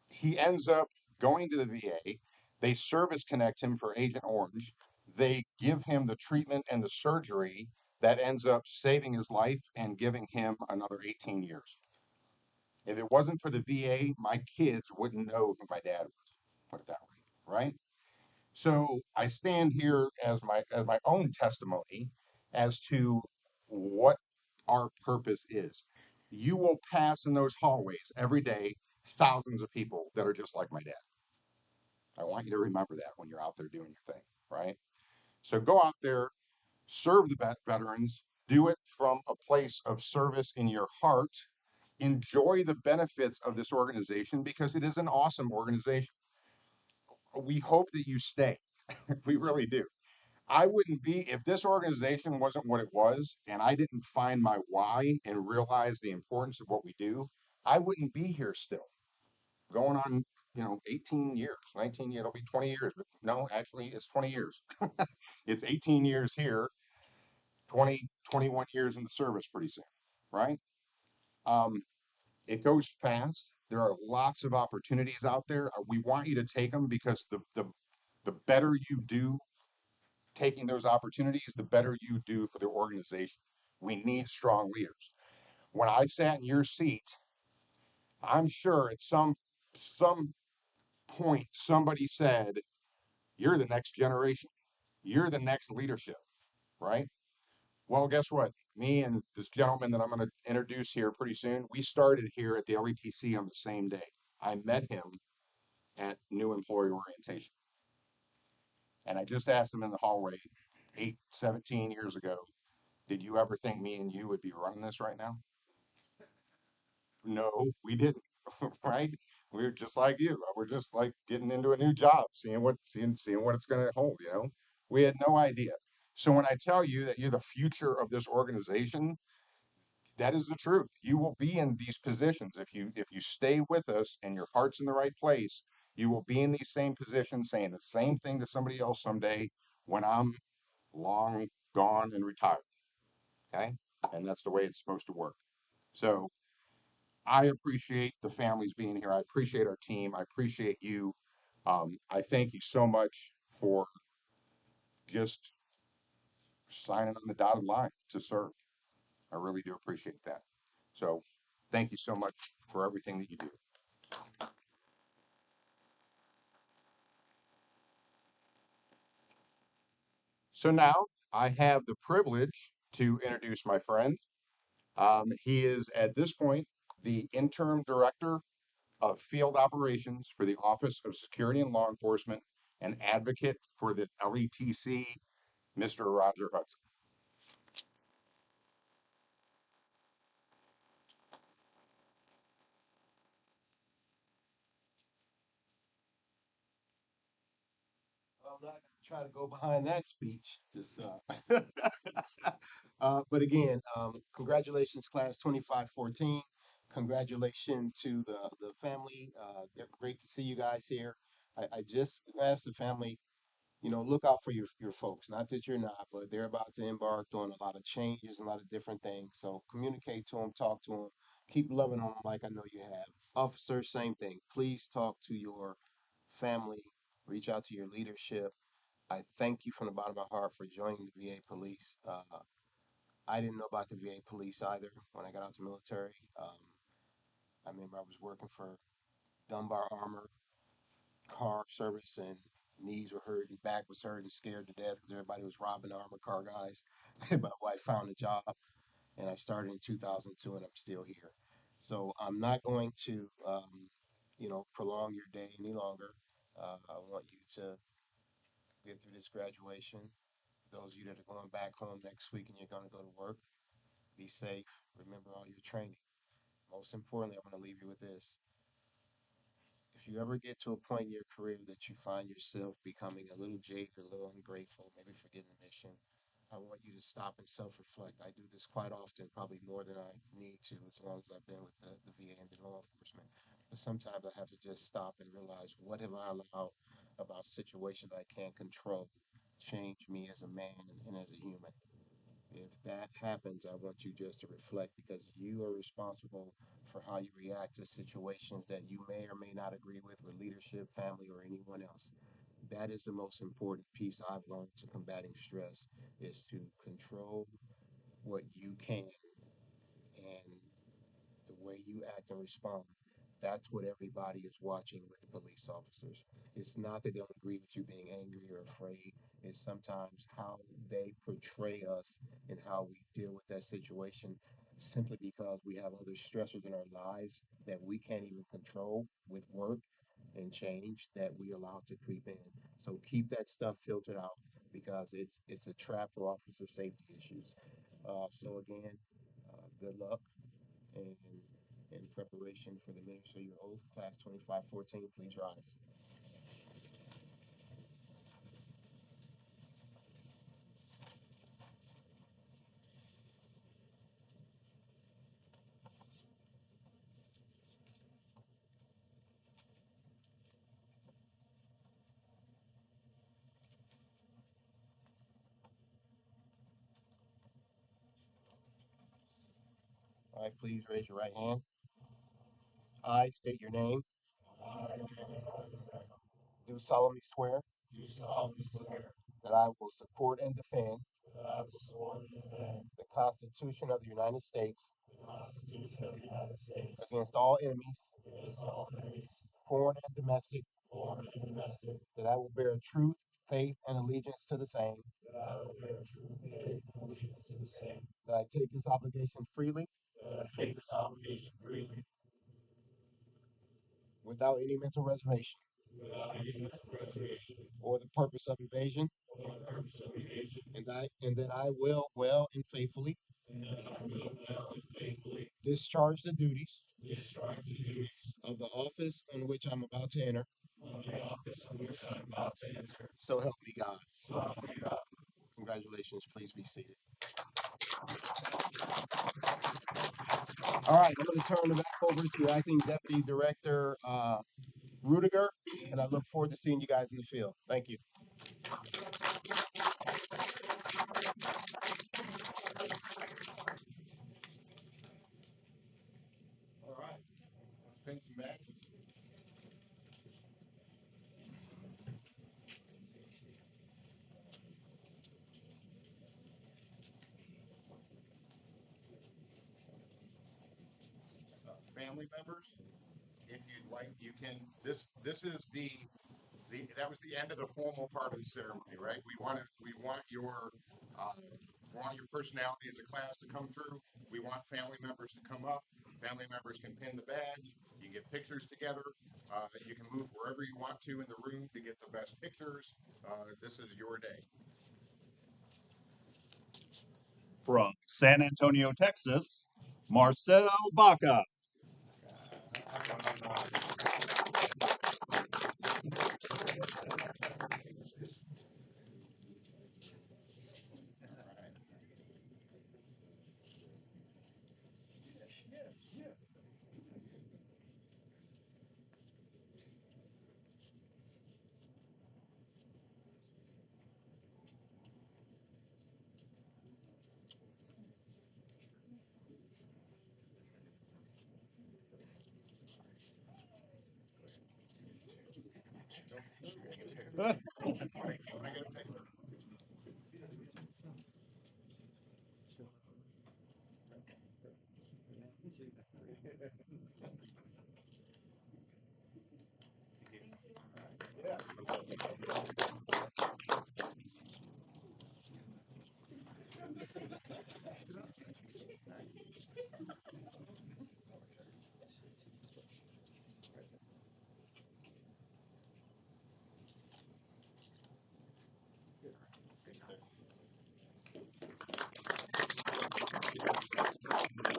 He ends up going to the VA. They service connect him for Agent Orange. They give him the treatment and the surgery that ends up saving his life and giving him another 18 years. If it wasn't for the VA, my kids wouldn't know who my dad was, put it that way, right? So I stand here as my own testimony as to what our purpose is. You will pass in those hallways every day thousands of people that are just like my dad. I want you to remember that when you're out there doing your thing, right? So go out there, serve the veterans, do it from a place of service in your heart. Enjoy the benefits of this organization because it is an awesome organization. We hope that you stay. We really do. I wouldn't be, if this organization wasn't what it was and I didn't find my why and realize the importance of what we do, I wouldn't be here still. Going on, 18 years, 19 years, it'll be 20 years, but no, actually it's 20 years. It's 18 years here, 20, 21 years in the service pretty soon, right? Um, it goes fast. There are lots of opportunities out there. We want you to take them because the better you do taking those opportunities, the better you do for the organization. We need strong leaders. When I sat in your seat, I'm sure at some point somebody said, "You're the next generation. You're the next leadership," right? Well, guess what? Me and this gentleman that I'm going to introduce here pretty soon, we started here at the LETC on the same day. I met him at new employee orientation. And I just asked him in the hallway 17 years ago, did you ever think me and you would be running this right now? No, we didn't. Right? We are just like you. We're just like getting into a new job, seeing what it's going to hold. We had no idea. So when I tell you that you're the future of this organization, that is the truth. You will be in these positions if you stay with us and your heart's in the right place. You will be in these same positions, saying the same thing to somebody else someday when I'm long gone and retired. Okay, and that's the way it's supposed to work. So I appreciate the families being here. I appreciate our team. I appreciate you. I thank you so much for just signing on the dotted line to serve. I really do appreciate that. So thank you so much for everything that you do. So now I have the privilege to introduce my friend. He is at this point the interim director of field operations for the Office of Security and Law Enforcement and advocate for the LETC, Mr. Roger Hudson. I'm not going to try to go behind that speech. Just, but again, congratulations, class 2514. Congratulations to the family. Great to see you guys here. I just asked the family, look out for your folks. Not that you're not, but they're about to embark on a lot of changes, a lot of different things. So communicate to them, talk to them, keep loving on them like I know you have. Officers, same thing. Please talk to your family, reach out to your leadership. I thank you from the bottom of my heart for joining the VA police. I didn't know about the VA police either when I got out the military. I remember I was working for Dunbar Armor Car Service, and Knees were hurting, back was hurting, scared to death because everybody was robbing armored car guys. My wife found a job, and I started in 2002, and I'm still here. So I'm not going to, prolong your day any longer. I want you to get through this graduation. Those of you that are going back home next week and you're going to go to work, be safe. Remember all your training. Most importantly, I want to leave you with this. If you ever get to a point in your career that you find yourself becoming a little jaded, a little ungrateful, maybe forgetting the mission, I want you to stop and self reflect. I do this quite often, probably more than I need to, as long as I've been with the VA and been law enforcement. But sometimes I have to just stop and realize what have I allowed about situations I can't control change me as a man and as a human. If that happens, I want you just to reflect because you are responsible for how you react to situations that you may or may not agree with leadership, family, or anyone else. That is the most important piece I've learned to combating stress is to control what you can and the way you act and respond. That's what everybody is watching with the police officers. It's not that they don't agree with you being angry or afraid. It's sometimes how they portray us and how we deal with that situation simply because we have other stressors in our lives that we can't even control with work and change that we allow to creep in. So keep that stuff filtered out because it's a trap for officer safety issues. So again, good luck and in preparation for the ministry of your oath, class 2514, please rise. All right, please raise your right hand. I state your name. Do solemnly swear that I will support and defend the Constitution of the United States against all enemies, foreign and domestic, that I will bear truth, faith, and allegiance to the same, that I take this obligation freely without any mental reservation or the purpose of evasion, and that I will well and faithfully discharge the duties of the office on which I'm about to enter. So help me God. Congratulations. Please be seated. All right, I'm going to turn it back over to Acting Deputy Director Rudiger, and I look forward to seeing you guys in the field. Thank you. All right, Commencement back. Family members, if you'd like, you can. This is the that was the end of the formal part of the ceremony, right? Uh, we want your personality as a class to come through. We want family members to come up. Family members can pin the badge. You get pictures together. You can move wherever you want to in the room to get the best pictures. This is your day. From San Antonio, Texas, Marcel Baca.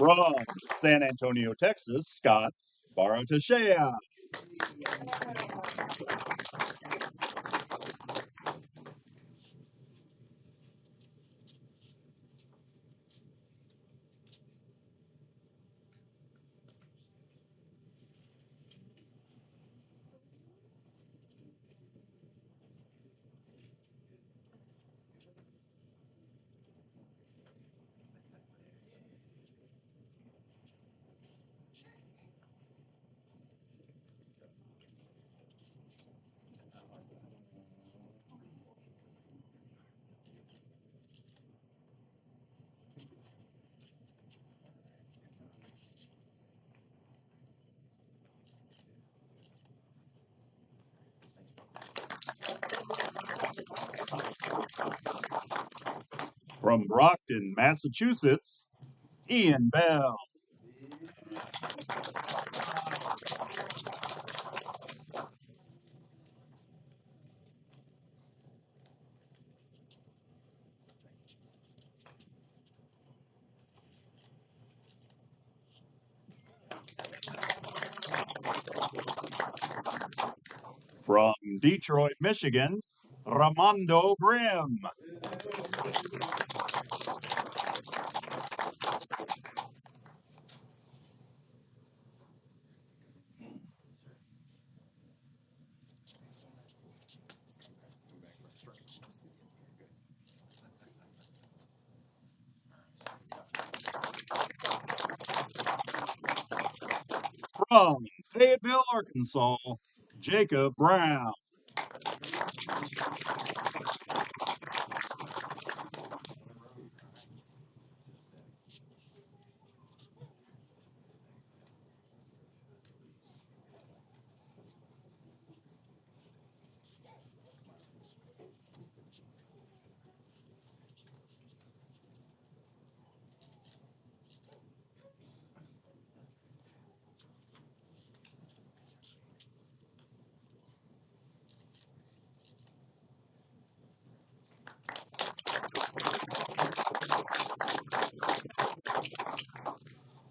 From San Antonio, Texas, Scott Baratashea. From Brockton, Massachusetts, Ian Bell. From Detroit, Michigan, Ramondo Grimm. From Fayetteville, Arkansas, Jacob Brown.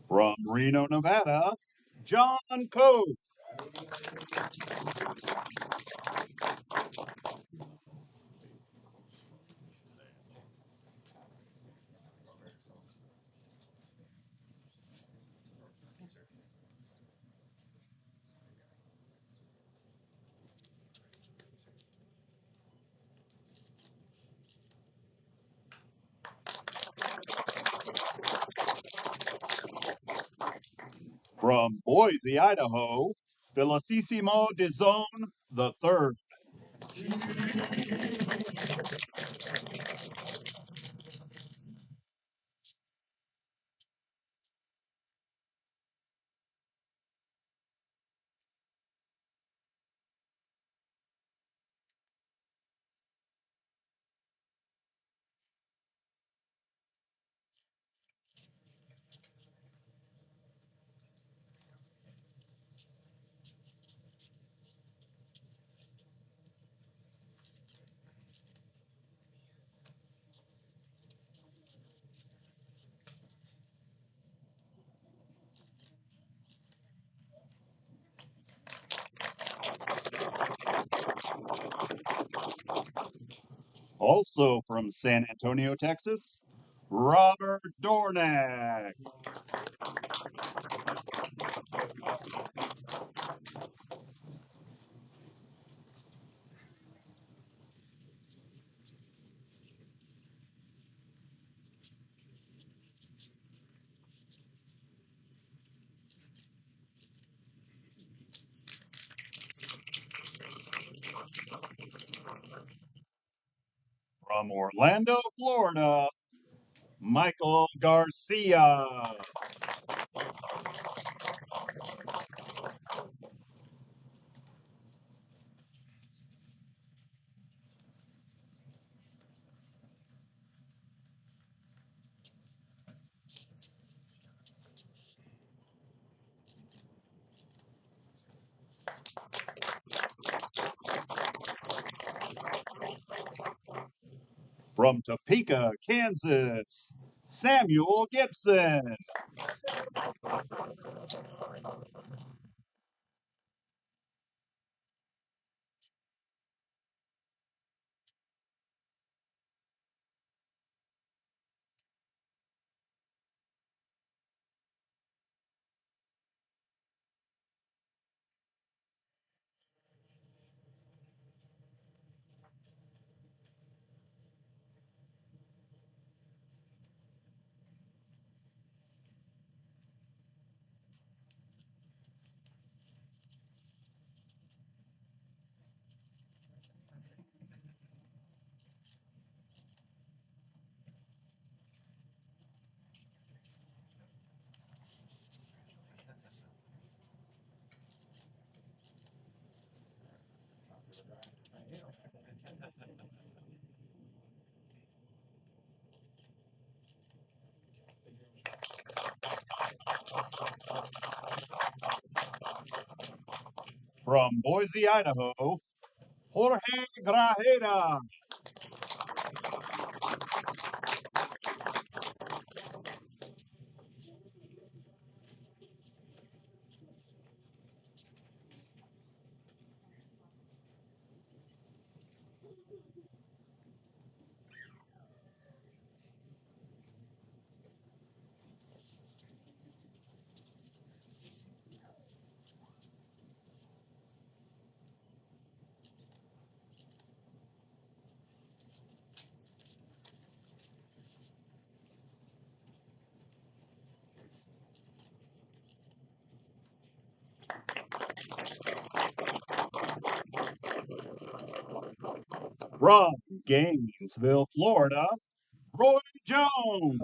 From Reno, Nevada, John Coe. From Boise, Idaho, Felicissimo DeZone the third. Also from San Antonio, Texas, Robert Dornack. From Orlando, Florida, Michael Garcia. From Topeka, Kansas, Samuel Gibson. From Boise, Idaho, Jorge Grajeda. From Gainesville, Florida, Roy Jones.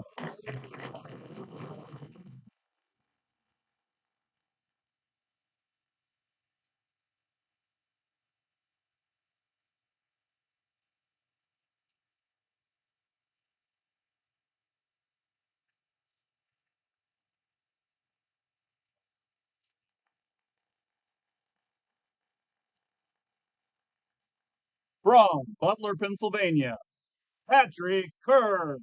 From Butler, Pennsylvania, Patrick Kerr.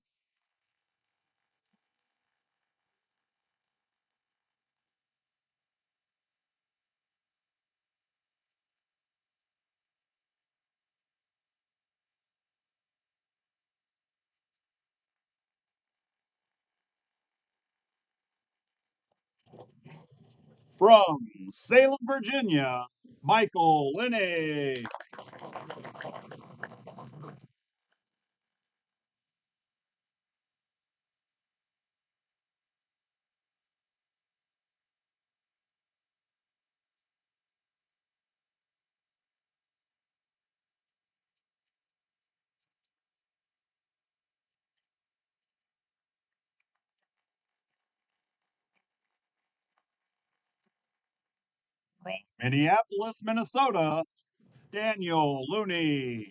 From Salem, Virginia, Michael Linney. Minneapolis, Minnesota, Daniel Looney.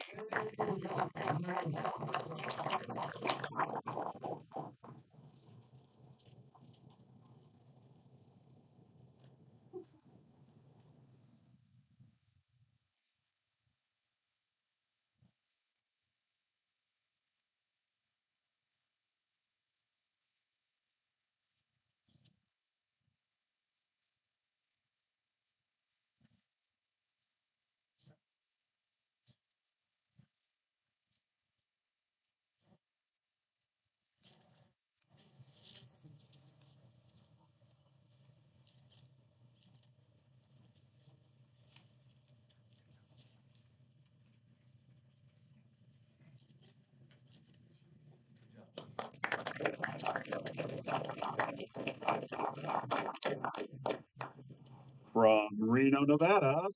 From Reno, Nevada,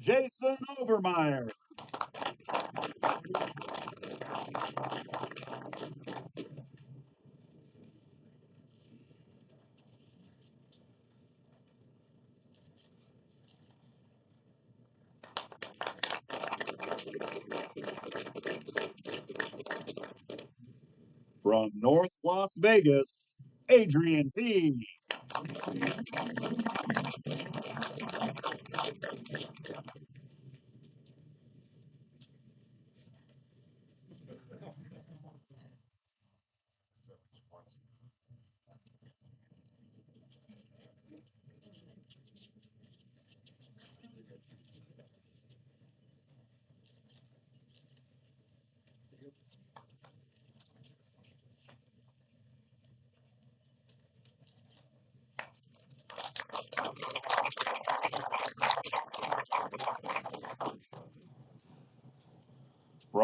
Jason Obermeyer. From North Las Vegas, Adrian P.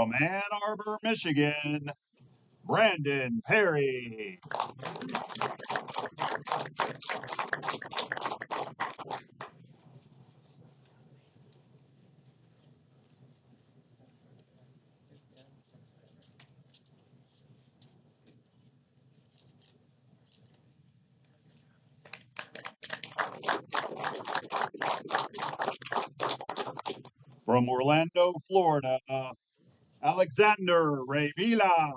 From Ann Arbor, Michigan, Brandon Perry. From Orlando, Florida, Alexander Revila.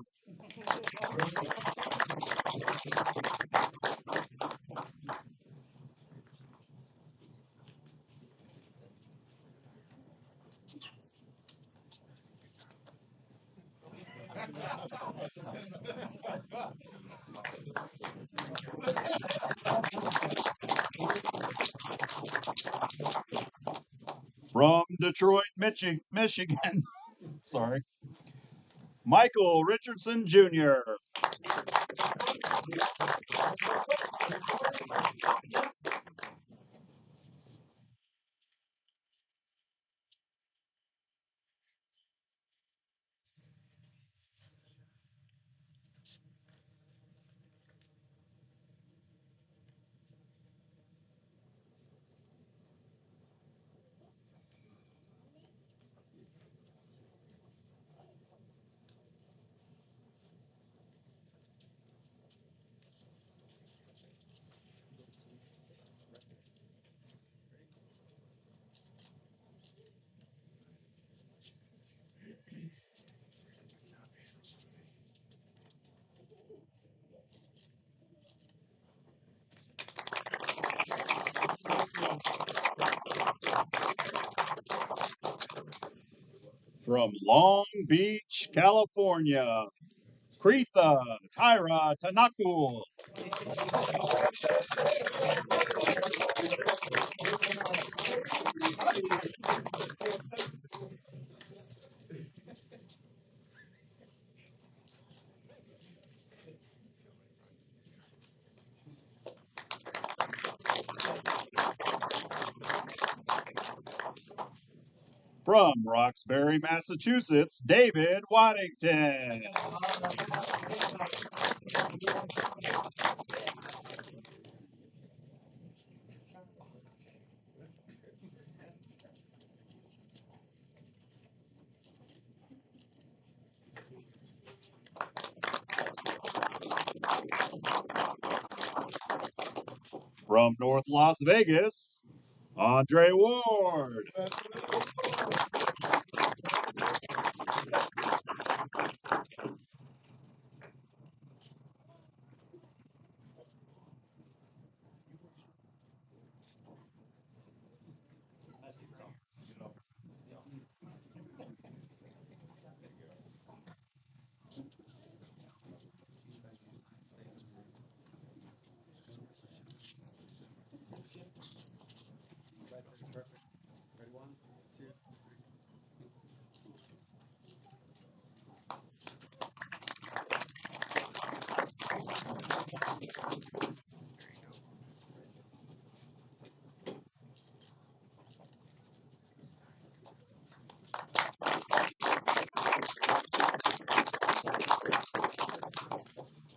From Detroit, Michigan, sorry, Michael Richardson Jr. From Long Beach, California, Kretha Tyra Tanaku. From Roxbury, Massachusetts, David Waddington. From North Las Vegas, Andre Ward.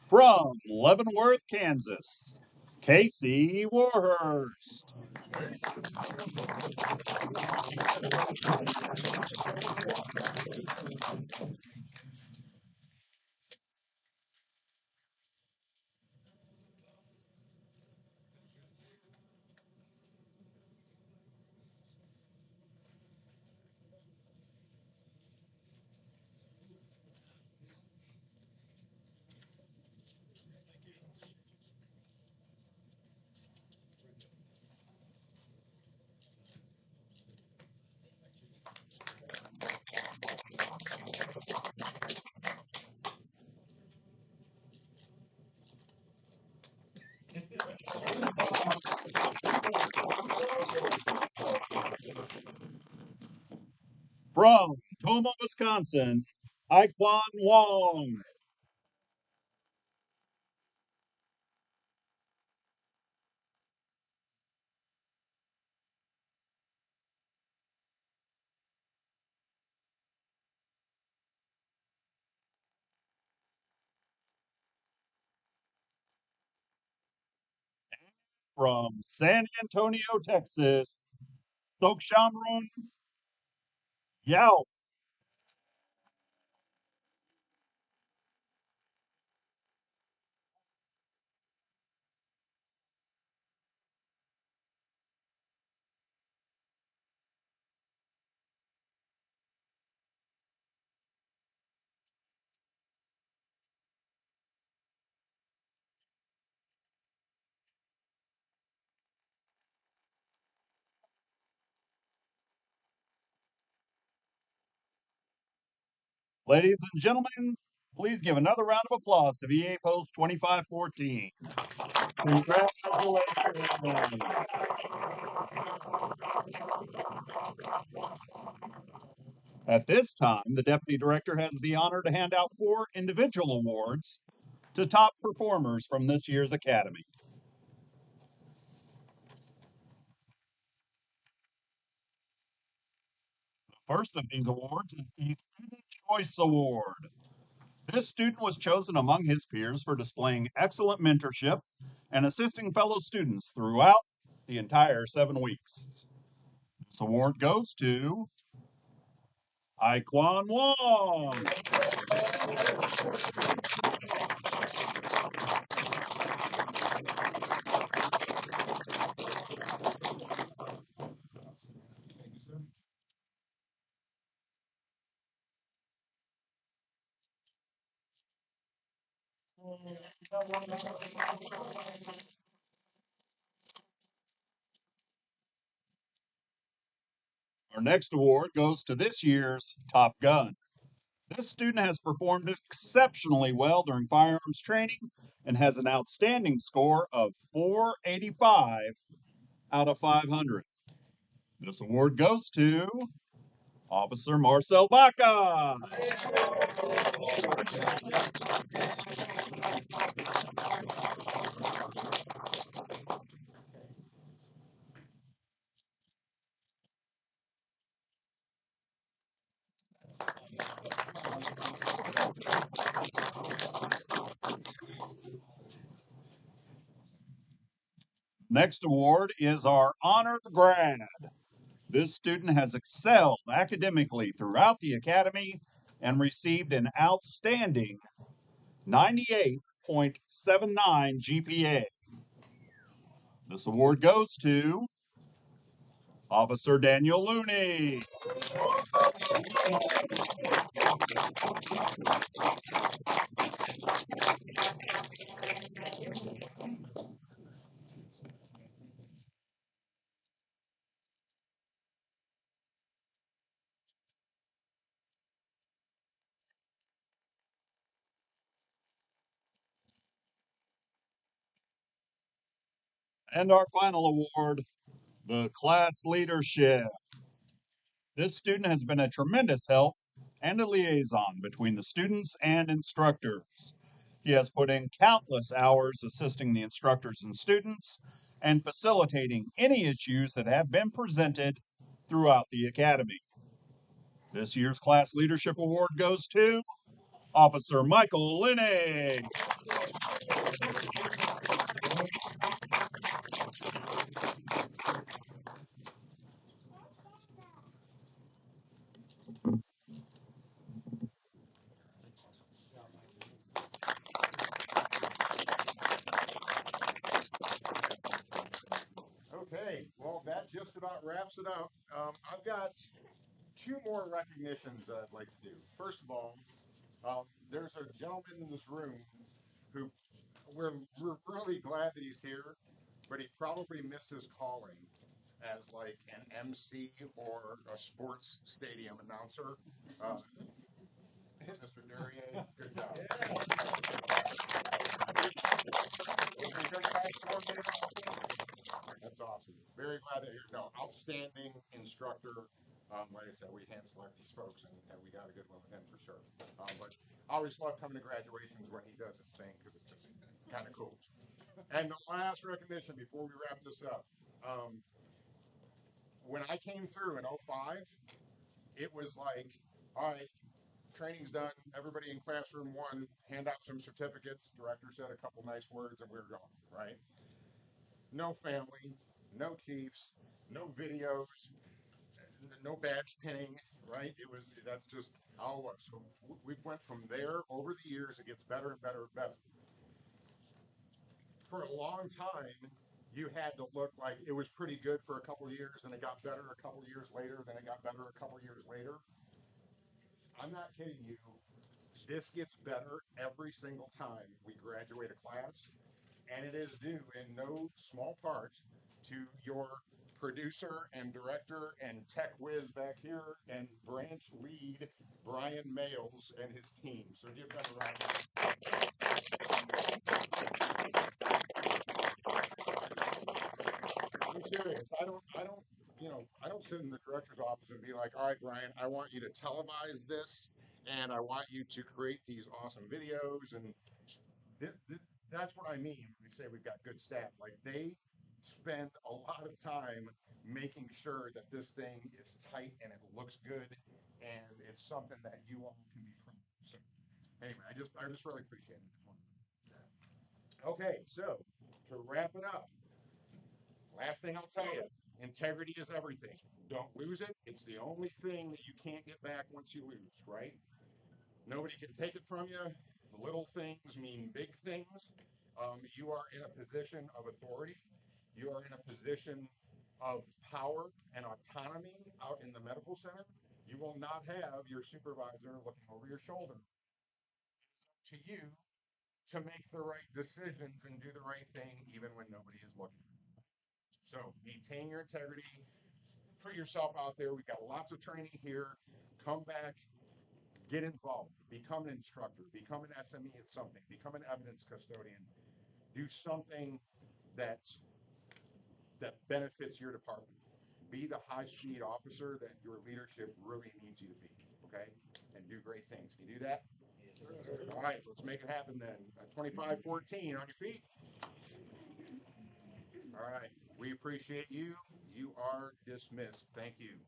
From Leavenworth, Kansas, Casey Warhurst. From Toma, Wisconsin, Iquan Wong. from San Antonio, Texas, Sok Shamron Yao. Ladies and gentlemen, please give another round of applause to VA Post 2514. Congratulations. At this time, the Deputy Director has the honor to hand out 4 individual awards to top performers from this year's Academy. The first of these awards is the Student Choice Award. This student was chosen among his peers for displaying excellent mentorship and assisting fellow students throughout the entire 7 weeks. This award goes to Iquan Wong. Our next award goes to this year's Top Gun. This student has performed exceptionally well during firearms training and has an outstanding score of 485 out of 500. This award goes to Officer Marcel Baca. Next award is our honored grad. This student has excelled academically throughout the academy and received an outstanding 98.79 GPA. This award goes to Officer Daniel Looney. And our final award, the class leadership. This student has been a tremendous help and a liaison between the students and instructors. He has put in countless hours assisting the instructors and students and facilitating any issues that have been presented throughout the academy. This year's class leadership award goes to Officer Michael Linney. Okay, well, that just about wraps it up. I've got 2 more recognitions that I'd like to do. First of all, there's a gentleman in this room who we're really glad that he's here, but he probably missed his calling as like an MC or a sports stadium announcer. Uh, Mr. Durier, good job. That's awesome. Very glad that you're no outstanding instructor. Like I said, we hand select these folks, and we got a good one with him for sure. But I always love coming to graduations when he does his thing because it's just kind of cool. And the last recognition before we wrap this up, when I came through in '05, it was like, all right, training's done. Everybody in classroom 1, hand out some certificates. Director said a couple nice words, and we were gone. Right. no family, no chiefs, no videos, no badge pinning, right? That's just how it was. So we went from there over the years. It gets better and better and better. For a long time, you had to look like it was pretty good for a couple of years, and it got better a couple of years later, then it got better a couple of years later. I'm not kidding you. This gets better every single time we graduate a class, and it is due in no small part to your producer and director and tech whiz back here and branch lead Brian Males and his team. So give them a round of applause. I'm serious. I don't sit in the director's office and be like, all right, Brian, I want you to televise this and I want you to create these awesome videos and th- th- that's what I mean when we say we've got good staff. Like they spend a lot of time making sure that this thing is tight and it looks good and it's something that you all can be proud of. So anyway, I just really appreciate it. Okay, so to wrap it up, last thing I'll tell you, integrity is everything. Don't lose it. It's the only thing that you can't get back once you lose, right? Nobody can take it from you. The little things mean big things. You are in a position of authority. You are in a position of power and autonomy out in the medical center. You will not have your supervisor looking over your shoulder. It's up to you to make the right decisions and do the right thing even when nobody is looking. So maintain your integrity, put yourself out there. We've got lots of training here. Come back, get involved, become an instructor, become an SME at something, become an evidence custodian, do something that benefits your department. Be the high-speed officer that your leadership really needs you to be, okay? And do great things. Can you do that? All right, let's make it happen then. 2514 on your feet. All right, we appreciate you. You are dismissed. Thank you.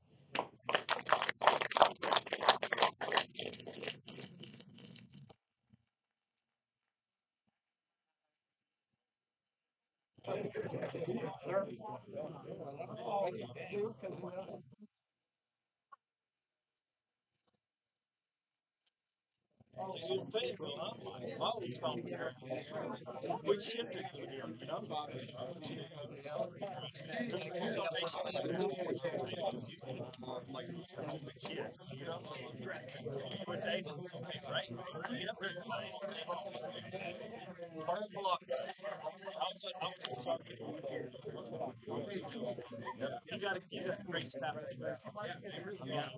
You pay me, huh? Always come here. Which shift are you doing, you know? Like, which shift, you know? You were dating, right? Hard block. I'm talking. You got great stuff. Yeah,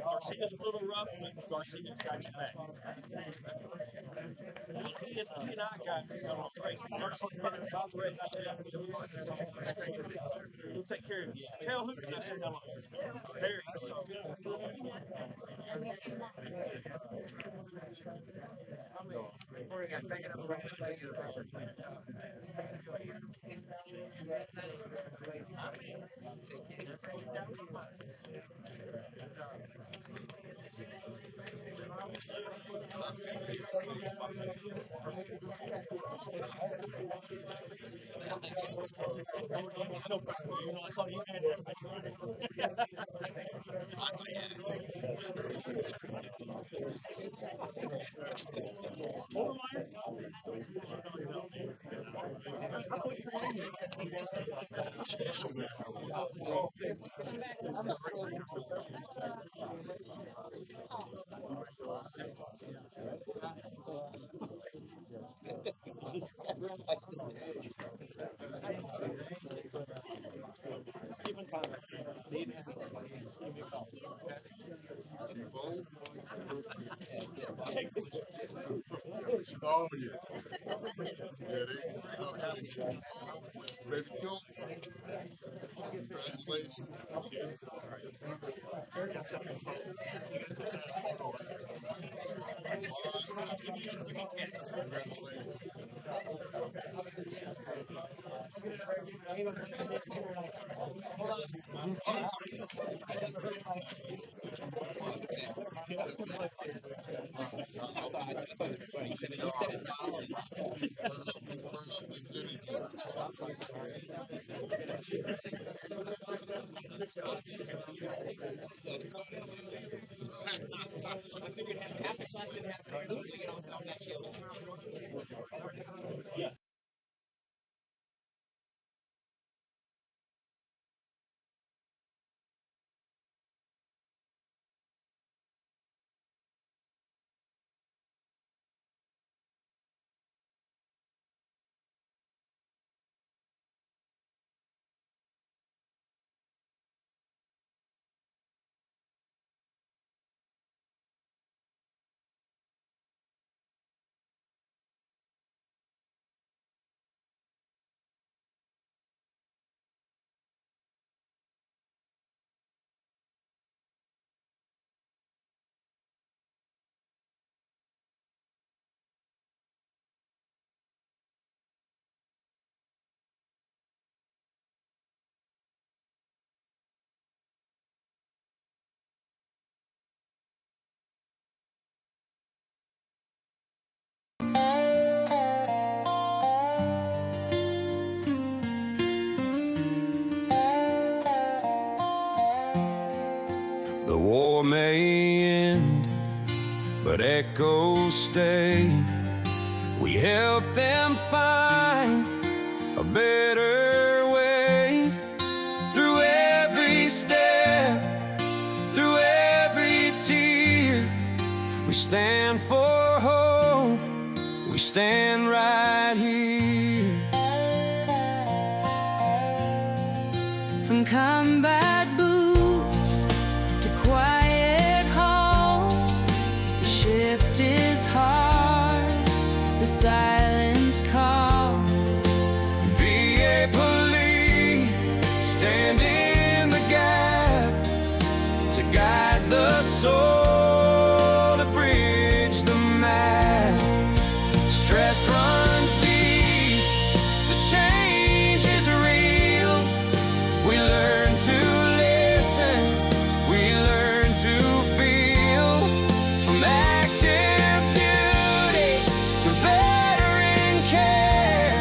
Garcia's a little rough, but Garcia's got your back. He and I got crazy. Garcia's running God's way. He'll take care of you. Tell who to say hello. Very so. Still, I saw you had Oh, yeah. Yeah, they love me. Baby, congratulations. Congratulations. The war may end, but echoes stay. We help them find a better way. Through every step, through every tear, we stand for hope, we stand right here. From combat boots to quiet halls, the shift is hard, the silence calls. VA police stand in the gap to guide the soul, to bridge the map. Stress runs deep, the change is real. We learn to listen, we learn to feel. From active duty to veteran care,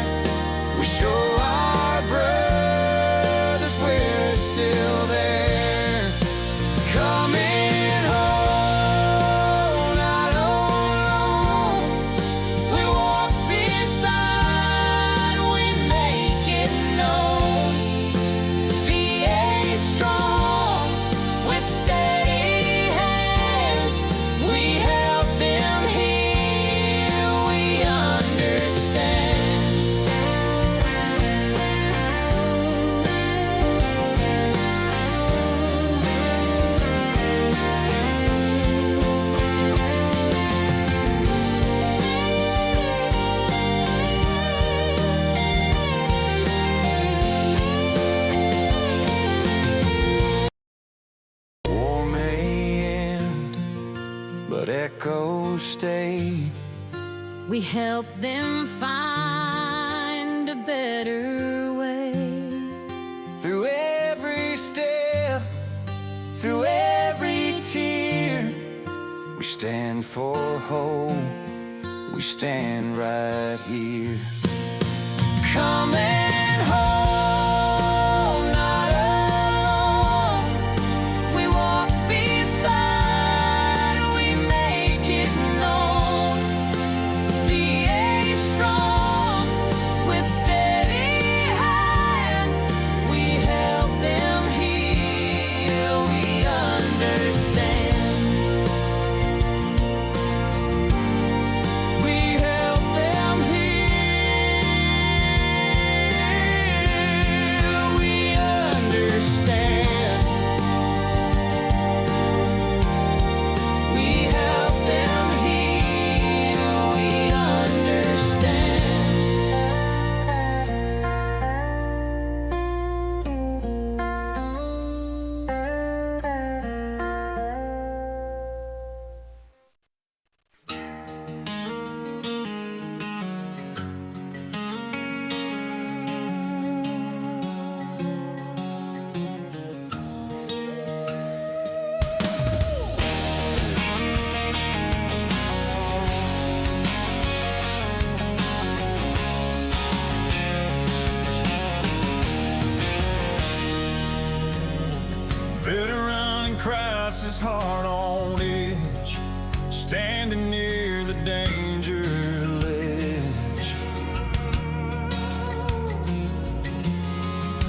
we show our brothers we're still there. Coming home, not alone. We walk beside, we make it known. VA strong, with steady hands, we help them heal, we understand. War may end, but echoes stay. We help them find a better way. Through every step, through every tear, we stand for hope, we stand right here. Coming home, not alone. We walk beside, we make it known. VA strong, with steady hands, we help them heal, we understand. We help them heal. veteran in crisis, heart on edge, standing near the danger ledge.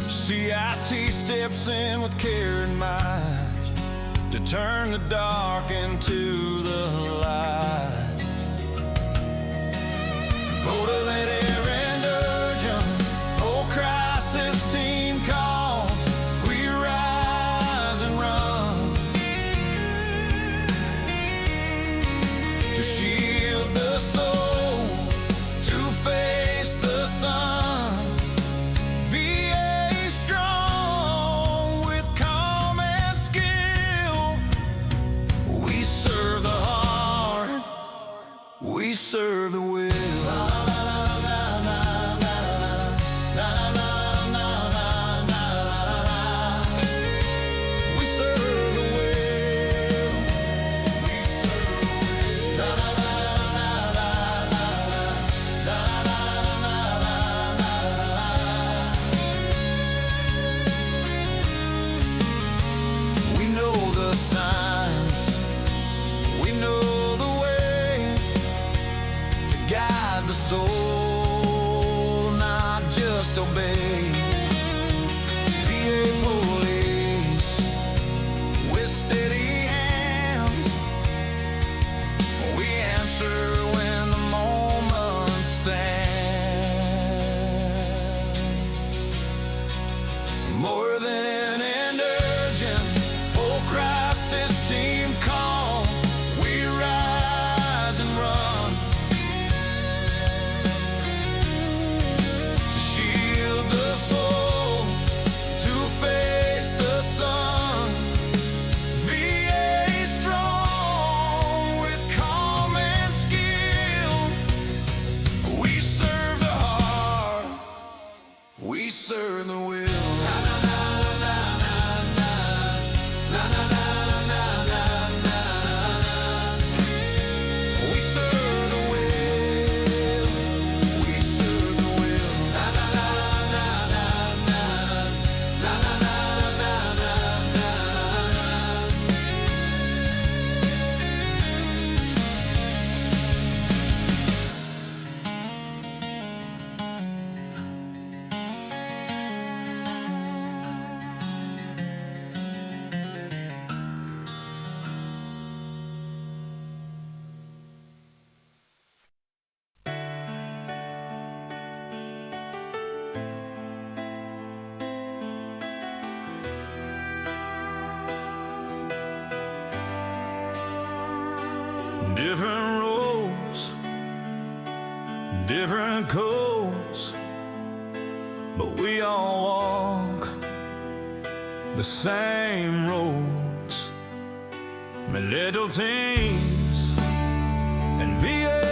CIT steps in with care in mind to turn the dark into the light. Go to that air and urgent, whole crisis team call. We rise and run to shield the soul, to face the sun. VA strong with calm and skill. We serve the heart, we serve the will. Soul, not just obey. VA police with steady hands, we answer when the moment stands. More than an urgent, whole crisis team call. We rise and run the soul, to face the sun. VA strong with calm and skill. We serve the heart, we serve the will. We serve the will, we serve the will. Different roads, different codes, but we all walk the same roads. My little teens and VA